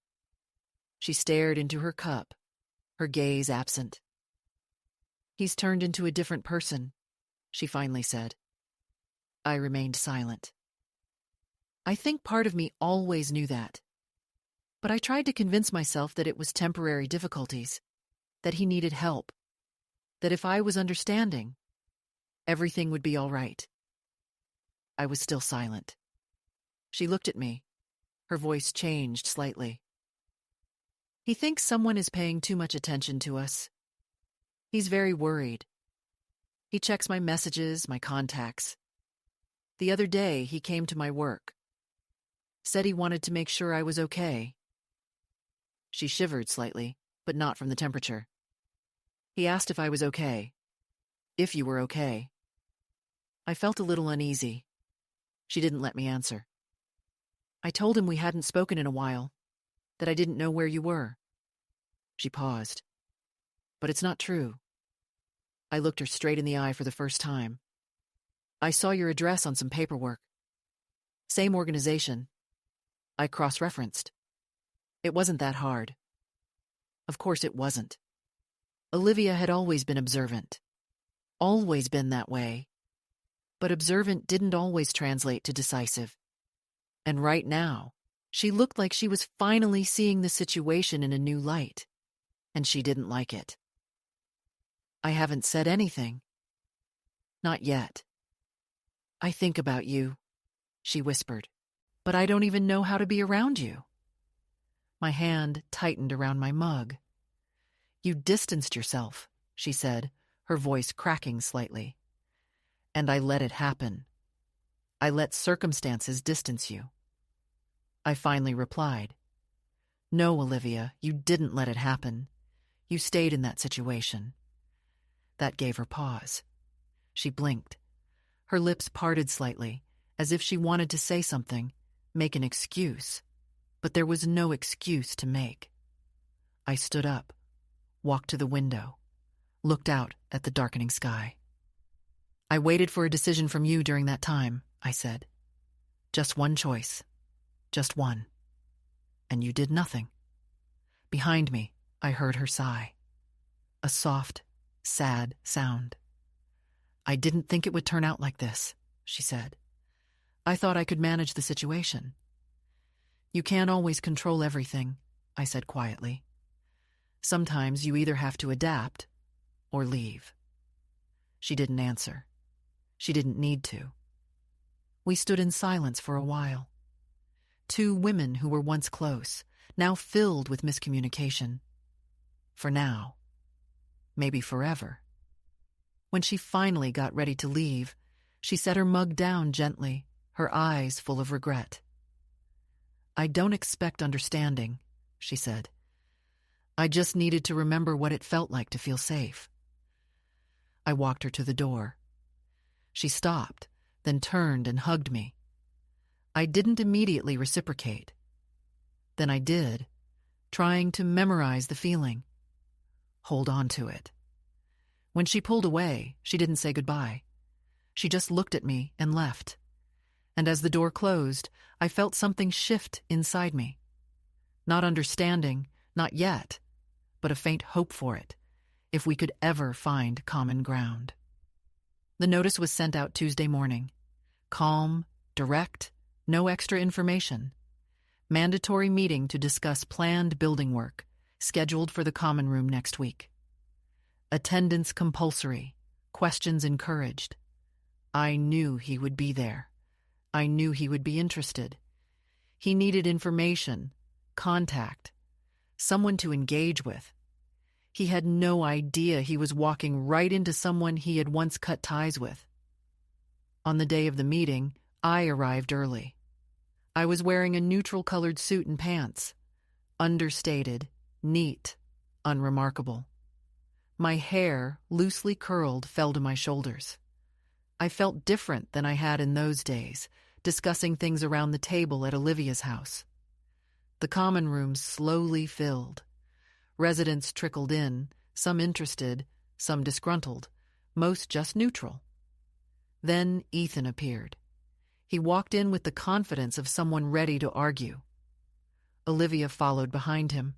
She stared into her cup, her gaze absent. "He's turned into a different person," she finally said. I remained silent. I think part of me always knew that. But I tried to convince myself that it was temporary difficulties, that he needed help, that if I was understanding, everything would be all right. I was still silent. She looked at me. Her voice changed slightly. "He thinks someone is paying too much attention to us. He's very worried. He checks my messages, my contacts. The other day, he came to my work. Said he wanted to make sure I was okay. She shivered slightly, but not from the temperature. He asked if I was okay. If you were okay. I felt a little uneasy. She didn't let me answer. I told him we hadn't spoken in a while, that I didn't know where you were. She paused. But it's not true. I looked her straight in the eye for the first time. I saw your address on some paperwork. Same organization. I cross-referenced. It wasn't that hard. Of course it wasn't. Olivia had always been observant. Always been that way. But observant didn't always translate to decisive. And right now, she looked like she was finally seeing the situation in a new light. And she didn't like it. I haven't said anything. Not yet. I think about you, she whispered, but I don't even know how to be around you. My hand tightened around my mug. You distanced yourself, she said, her voice cracking slightly. And I let it happen. I let circumstances distance you. I finally replied, No, Olivia, you didn't let it happen. You stayed in that situation. That gave her pause. She blinked. Her lips parted slightly, as if she wanted to say something, make an excuse. But there was no excuse to make. I stood up, walked to the window, looked out at the darkening sky. I waited for a decision from you during that time, I said. Just one choice. Just one. And you did nothing. Behind me, I heard her sigh. A soft, sad sound. I didn't think it would turn out like this, she said. I thought I could manage the situation. You can't always control everything, I said quietly. Sometimes you either have to adapt or leave. She didn't answer. She didn't need to. We stood in silence for a while. Two women who were once close, now filled with miscommunication. For now. Maybe forever. When she finally got ready to leave, she set her mug down gently, her eyes full of regret. I don't expect understanding, she said. I just needed to remember what it felt like to feel safe. I walked her to the door. She stopped, then turned and hugged me. I didn't immediately reciprocate. Then I did, trying to memorize the feeling. Hold on to it. When she pulled away, she didn't say goodbye. She just looked at me and left. And as the door closed, I felt something shift inside me. Not understanding, not yet, but a faint hope for it, if we could ever find common ground. The notice was sent out Tuesday morning. Calm, direct, no extra information. Mandatory meeting to discuss planned building work, scheduled for the common room next week. Attendance compulsory, questions encouraged. I knew he would be there. I knew he would be interested. He needed information, contact, someone to engage with. He had no idea he was walking right into someone he had once cut ties with. On the day of the meeting, I arrived early. I was wearing a neutral-colored suit and pants. Understated, neat, unremarkable. My hair, loosely curled, fell to my shoulders. I felt different than I had in those days, discussing things around the table at Olivia's house. The common room slowly filled. Residents trickled in, some interested, some disgruntled, most just neutral. Then Ethan appeared. He walked in with the confidence of someone ready to argue. Olivia followed behind him.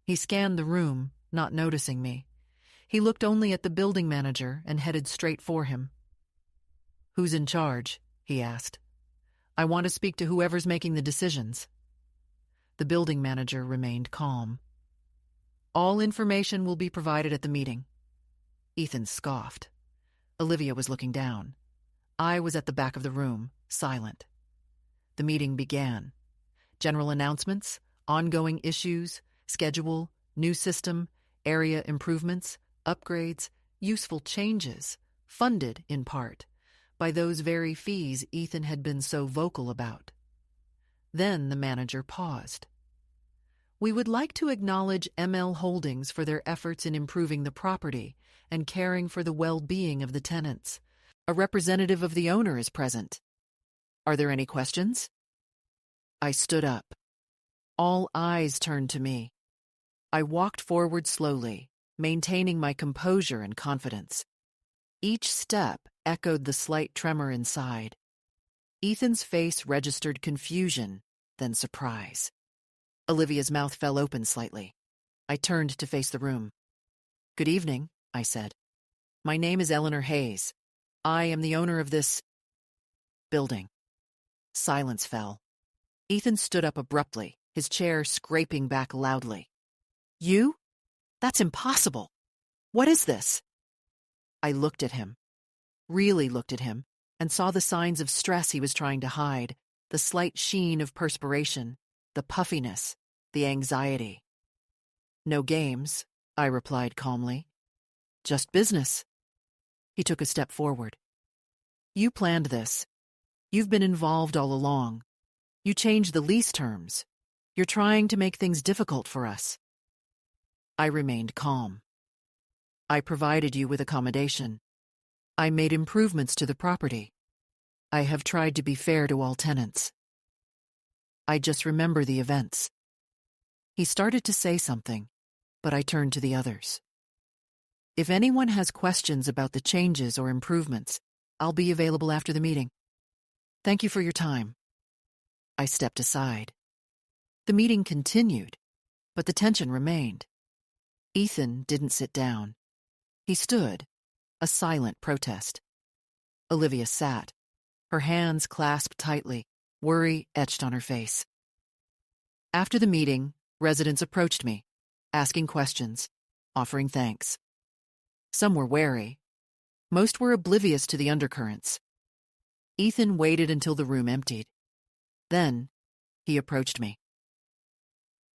He scanned the room, not noticing me. He looked only at the building manager and headed straight for him. "Who's in charge?" he asked. "I want to speak to whoever's making the decisions." The building manager remained calm. "All information will be provided at the meeting." Ethan scoffed. Olivia was looking down. I was at the back of the room, silent. The meeting began. General announcements, ongoing issues, schedule, new system, area improvements, upgrades, useful changes, funded, in part, by those very fees Ethan had been so vocal about. Then the manager paused. We would like to acknowledge ML Holdings for their efforts in improving the property and caring for the well-being of the tenants. A representative of the owner is present. Are there any questions? I stood up. All eyes turned to me. I walked forward slowly, maintaining my composure and confidence. Each step echoed the slight tremor inside. Ethan's face registered confusion, then surprise. Olivia's mouth fell open slightly. I turned to face the room. Good evening, I said. My name is Eleanor Hayes. I am the owner of this building. Silence fell. Ethan stood up abruptly, his chair scraping back loudly. You? That's impossible. What is this? I looked at him, really looked at him, and saw the signs of stress he was trying to hide, the slight sheen of perspiration, the puffiness, the anxiety. No games, I replied calmly. Just business. He took a step forward. You planned this. You've been involved all along. You changed the lease terms. You're trying to make things difficult for us. I remained calm. I provided you with accommodation. I made improvements to the property. I have tried to be fair to all tenants. I just remember the events. He started to say something, but I turned to the others. If anyone has questions about the changes or improvements, I'll be available after the meeting. Thank you for your time. I stepped aside. The meeting continued, but the tension remained. Ethan didn't sit down. He stood, a silent protest. Olivia sat, her hands clasped tightly, worry etched on her face. After the meeting, residents approached me, asking questions, offering thanks. Some were wary. Most were oblivious to the undercurrents. Ethan waited until the room emptied. Then, he approached me.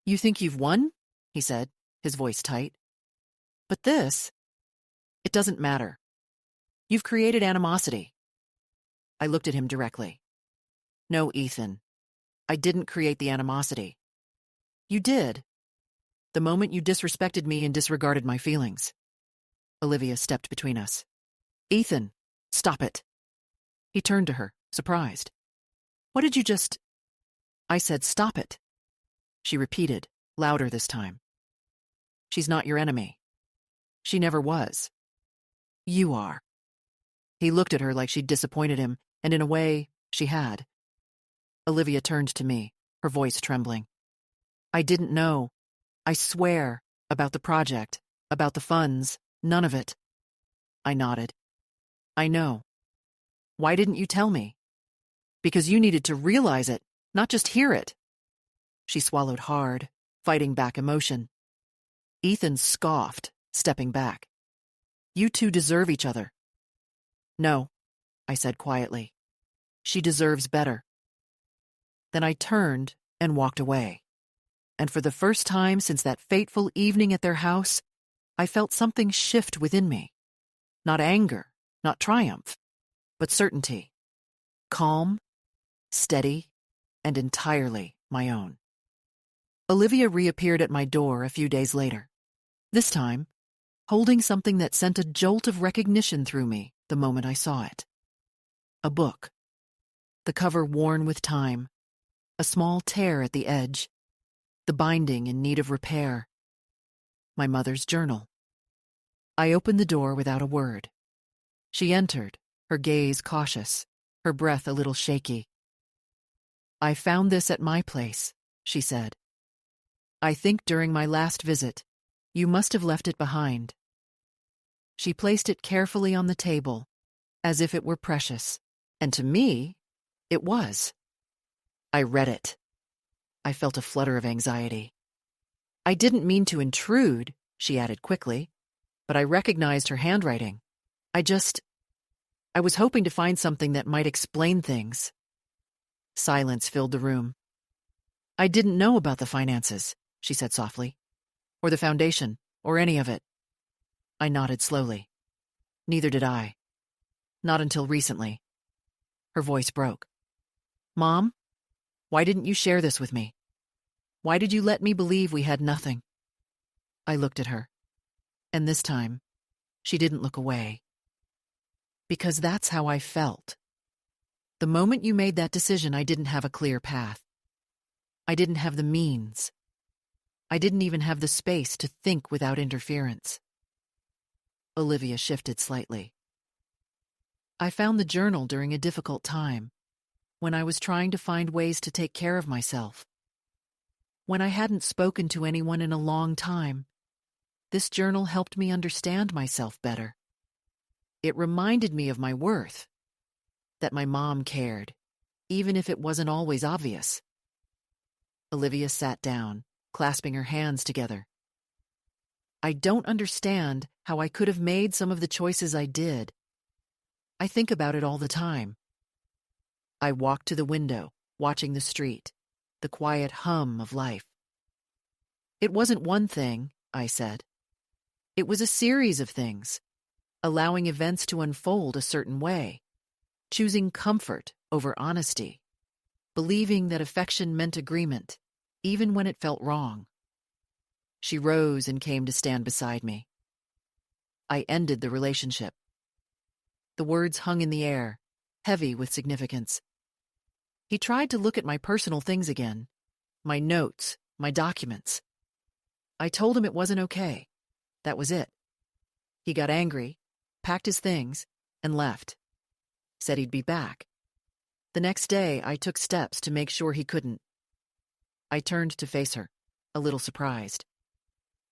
You think you've won? He said, his voice tight. But this, it doesn't matter. You've created animosity. I looked at him directly. No, Ethan. I didn't create the animosity. You did. The moment you disrespected me and disregarded my feelings. Olivia stepped between us. Ethan, stop it. He turned to her, surprised. What did you just... I said, stop it. She repeated, louder this time. She's not your enemy. She never was. You are. He looked at her like she'd disappointed him, and in a way, she had. Olivia turned to me, her voice trembling. I didn't know. I swear, about the project, about the funds, none of it. I nodded. I know. Why didn't you tell me? Because you needed to realize it, not just hear it. She swallowed hard, fighting back emotion. Ethan scoffed, stepping back. You two deserve each other. No, I said quietly. She deserves better. Then I turned and walked away. And for the first time since that fateful evening at their house, I felt something shift within me. Not anger, not triumph, but certainty. Calm, steady, and entirely my own. Olivia reappeared at my door a few days later. This time, holding something that sent a jolt of recognition through me the moment I saw it. A book. The cover worn with time, a small tear at the edge, the binding in need of repair. My mother's journal. I opened the door without a word. She entered, her gaze cautious, her breath a little shaky. I found this at my place, she said. I think during my last visit, you must have left it behind. She placed it carefully on the table, as if it were precious, and to me, it was. I read it. I felt a flutter of anxiety. I didn't mean to intrude, she added quickly, but I recognized her handwriting. I was hoping to find something that might explain things. Silence filled the room. I didn't know about the finances, she said softly, or the foundation, or any of it. I nodded slowly. Neither did I. Not until recently. Her voice broke. Mom, why didn't you share this with me? Why did you let me believe we had nothing? I looked at her, and this time, she didn't look away. Because that's how I felt. The moment you made that decision, I didn't have a clear path. I didn't have the means. I didn't even have the space to think without interference. Olivia shifted slightly. I found the journal during a difficult time, when I was trying to find ways to take care of myself. When I hadn't spoken to anyone in a long time, this journal helped me understand myself better. It reminded me of my worth, that my mom cared, even if it wasn't always obvious. Olivia sat down, clasping her hands together. I don't understand how I could have made some of the choices I did. I think about it all the time. I walked to the window, watching the street, the quiet hum of life. It wasn't one thing, I said. It was a series of things, allowing events to unfold a certain way, choosing comfort over honesty, believing that affection meant agreement, even when it felt wrong. She rose and came to stand beside me. I ended the relationship. The words hung in the air, heavy with significance. He tried to look at my personal things again, my notes, my documents. I told him it wasn't okay. That was it. He got angry, packed his things, and left. Said he'd be back. The next day, I took steps to make sure he couldn't. I turned to face her, a little surprised.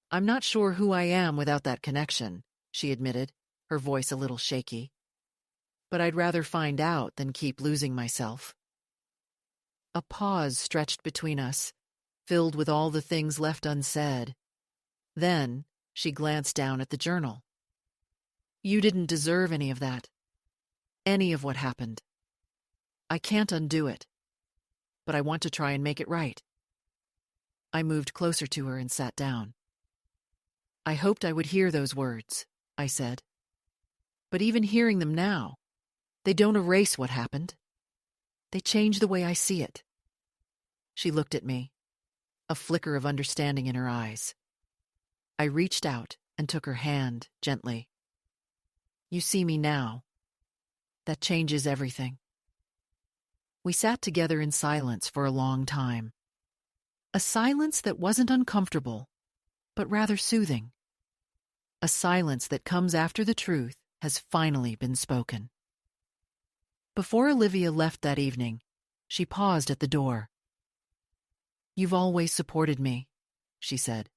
I'm not sure who I am without that connection, she admitted, her voice a little shaky. But I'd rather find out than keep losing myself. A pause stretched between us, filled with all the things left unsaid. Then, she glanced down at the journal. You didn't deserve any of that. Any of what happened. I can't undo it. But I want to try and make it right. I moved closer to her and sat down. I hoped I would hear those words, I said. But even hearing them now, they don't erase what happened. They change the way I see it. She looked at me, a flicker of understanding in her eyes. I reached out and took her hand gently. You see me now. That changes everything. We sat together in silence for a long time. A silence that wasn't uncomfortable, but rather soothing. A silence that comes after the truth has finally been spoken. Before Olivia left that evening, she paused at the door. You've always supported me, she said.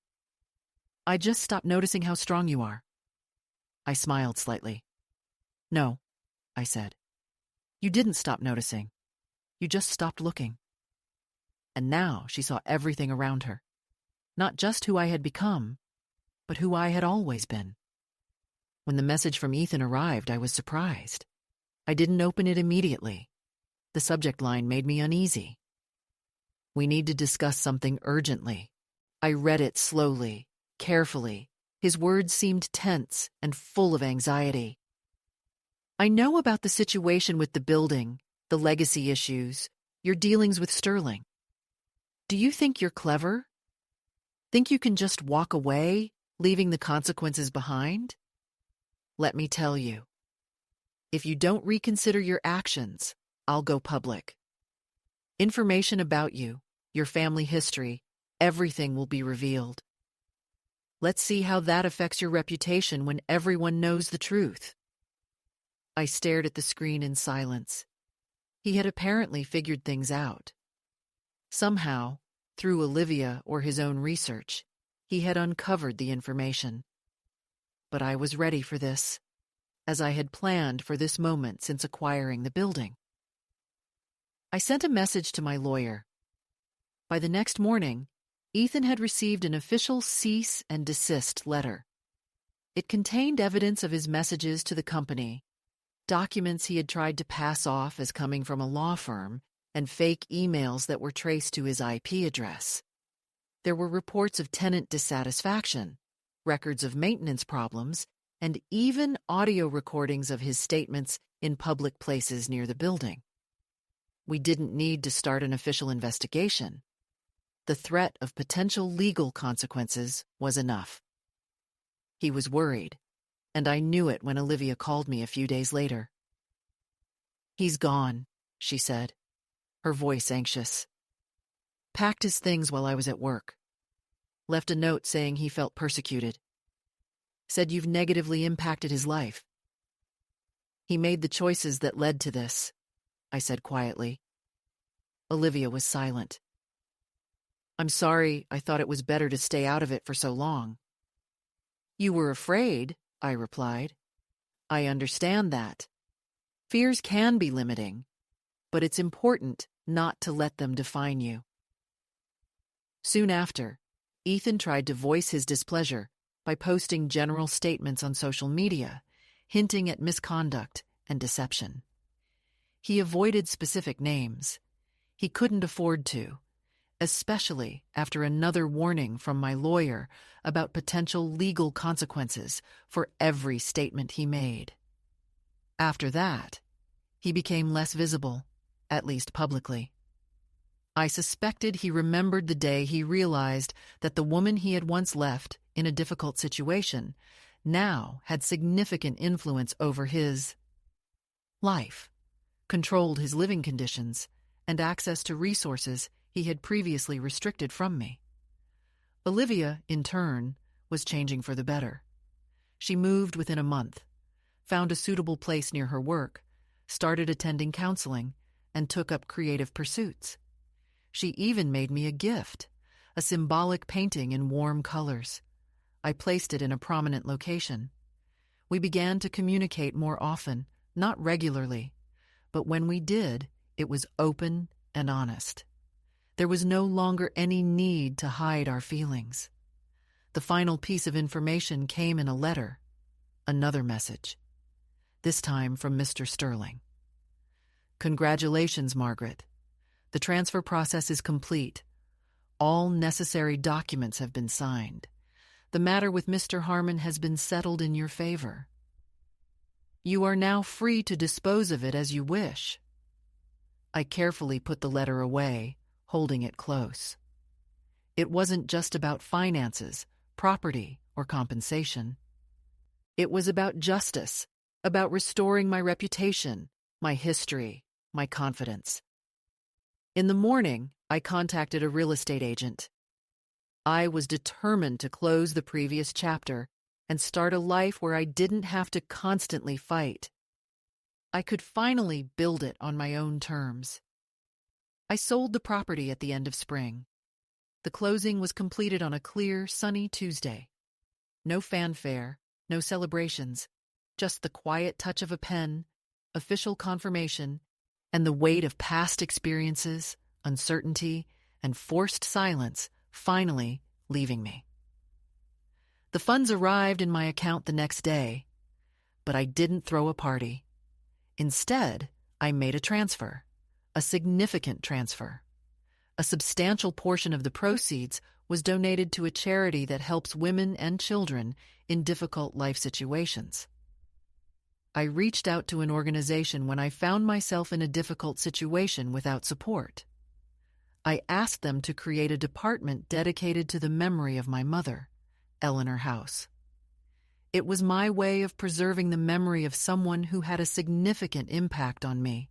I just stopped noticing how strong you are. I smiled slightly. No, I said. You didn't stop noticing. You just stopped looking. And now she saw everything around her. Not just who I had become, but who I had always been. When the message from Ethan arrived, I was surprised. I didn't open it immediately. The subject line made me uneasy. We need to discuss something urgently. I read it slowly, carefully. His words seemed tense and full of anxiety. I know about the situation with the building, the legacy issues, your dealings with Sterling. Do you think you're clever? Think you can just walk away, leaving the consequences behind? Let me tell you. If you don't reconsider your actions, I'll go public. Information about you, your family history, everything will be revealed. Let's see how that affects your reputation when everyone knows the truth. I stared at the screen in silence. He had apparently figured things out. Somehow, through Olivia or his own research, he had uncovered the information. But I was ready for this, as I had planned for this moment since acquiring the building. I sent a message to my lawyer. By the next morning, Ethan had received an official cease and desist letter. It contained evidence of his messages to the company, documents he had tried to pass off as coming from a law firm, and fake emails that were traced to his IP address. There were reports of tenant dissatisfaction, records of maintenance problems, and even audio recordings of his statements in public places near the building. We didn't need to start an official investigation. The threat of potential legal consequences was enough. He was worried, and I knew it when Olivia called me a few days later. "He's gone," she said, her voice anxious. "Packed his things while I was at work. Left a note saying he felt persecuted. Said you've negatively impacted his life. He made the choices that led to this," I said quietly. Olivia was silent. "I'm sorry, I thought it was better to stay out of it for so long." "You were afraid," I replied. "I understand that. Fears can be limiting, but it's important not to let them define you." Soon after, Ethan tried to voice his displeasure by posting general statements on social media, hinting at misconduct and deception. He avoided specific names. He couldn't afford to, especially after another warning from my lawyer about potential legal consequences for every statement he made. After that, he became less visible, at least publicly. I suspected he remembered the day he realized that the woman he had once left in a difficult situation now had significant influence over his life, controlled his living conditions, and access to resources he had previously restricted from me. Olivia, in turn, was changing for the better. She moved within a month, found a suitable place near her work, started attending counseling, and took up creative pursuits. She even made me a gift, a symbolic painting in warm colors. I placed it in a prominent location. We began to communicate more often, not regularly, but when we did, it was open and honest. There was no longer any need to hide our feelings. The final piece of information came in a letter, another message, this time from Mr. Sterling. "Congratulations, Margaret. The transfer process is complete. All necessary documents have been signed. The matter with Mr. Harmon has been settled in your favor. You are now free to dispose of it as you wish." I carefully put the letter away, holding it close. It wasn't just about finances, property, or compensation. It was about justice, about restoring my reputation, my history, my confidence. In the morning, I contacted a real estate agent. I was determined to close the previous chapter and start a life where I didn't have to constantly fight. I could finally build it on my own terms. I sold the property at the end of spring. The closing was completed on a clear, sunny Tuesday. No fanfare, no celebrations, just the quiet touch of a pen, official confirmation, and the weight of past experiences, uncertainty, and forced silence finally leaving me. The funds arrived in my account the next day, but I didn't throw a party. Instead, I made a transfer, a significant transfer. A substantial portion of the proceeds was donated to a charity that helps women and children in difficult life situations. I reached out to an organization when I found myself in a difficult situation without support. I asked them to create a department dedicated to the memory of my mother, Eleanor House. It was my way of preserving the memory of someone who had a significant impact on me,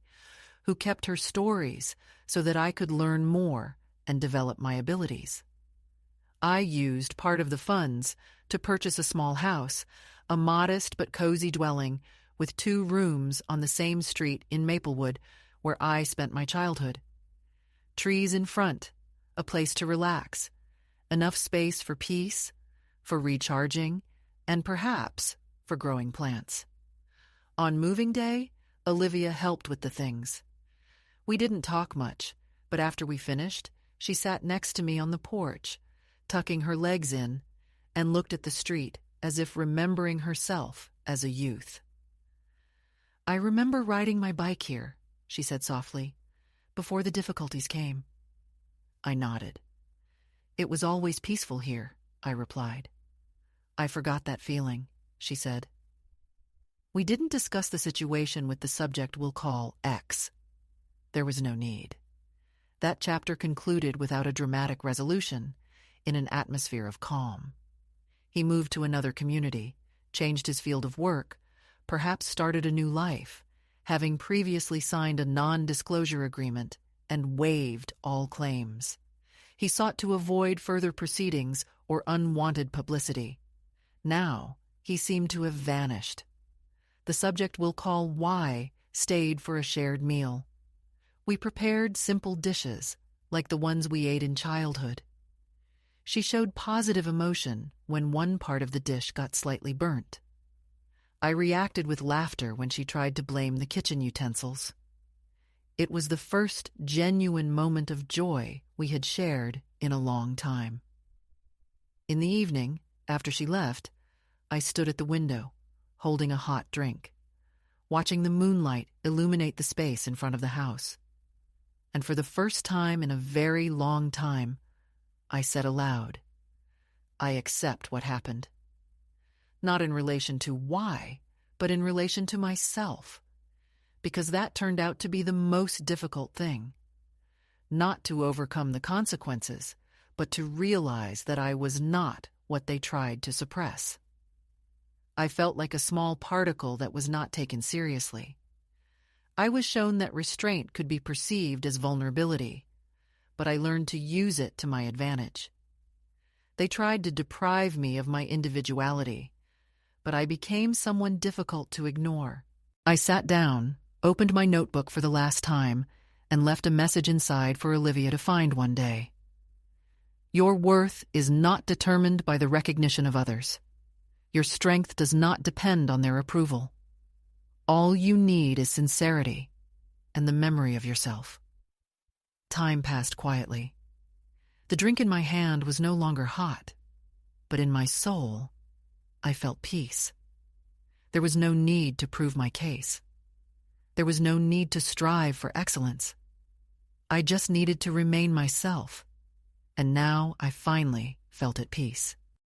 who kept her stories so that I could learn more and develop my abilities. I used part of the funds to purchase a small house, a modest but cozy dwelling with 2 rooms on the same street in Maplewood where I spent my childhood. Trees in front, a place to relax, enough space for peace, for recharging, and perhaps for growing plants. On moving day, Olivia helped with the things. We didn't talk much, but after we finished, she sat next to me on the porch, tucking her legs in, and looked at the street as if remembering herself as a youth. "I remember riding my bike here," she said softly, "before the difficulties came." I nodded. "It was always peaceful here," I replied. "I forgot that feeling," she said. We didn't discuss the situation with the subject we'll call X. There was no need. That chapter concluded without a dramatic resolution, in an atmosphere of calm. He moved to another community, changed his field of work, perhaps started a new life, having previously signed a non-disclosure agreement and waived all claims. He sought to avoid further proceedings or unwanted publicity. Now, he seemed to have vanished. The subject we'll call Y stayed for a shared meal. We prepared simple dishes, like the ones we ate in childhood. She showed positive emotion when one part of the dish got slightly burnt. I reacted with laughter when she tried to blame the kitchen utensils. It was the first genuine moment of joy we had shared in a long time. In the evening, after she left, I stood at the window, holding a hot drink, watching the moonlight illuminate the space in front of the house. And for the first time in a very long time, I said aloud, I accept what happened. Not in relation to why, but in relation to myself, because that turned out to be the most difficult thing. Not to overcome the consequences, but to realize that I was not what they tried to suppress. I felt like a small particle that was not taken seriously. I was shown that restraint could be perceived as vulnerability, but I learned to use it to my advantage. They tried to deprive me of my individuality, but I became someone difficult to ignore. I sat down, opened my notebook for the last time, and left a message inside for Olivia to find one day. Your worth is not determined by the recognition of others. Your strength does not depend on their approval. All you need is sincerity and the memory of yourself. Time passed quietly. The drink in my hand was no longer hot, but in my soul, I felt peace. There was no need to prove my case. There was no need to strive for excellence. I just needed to remain myself, and now I finally felt at peace.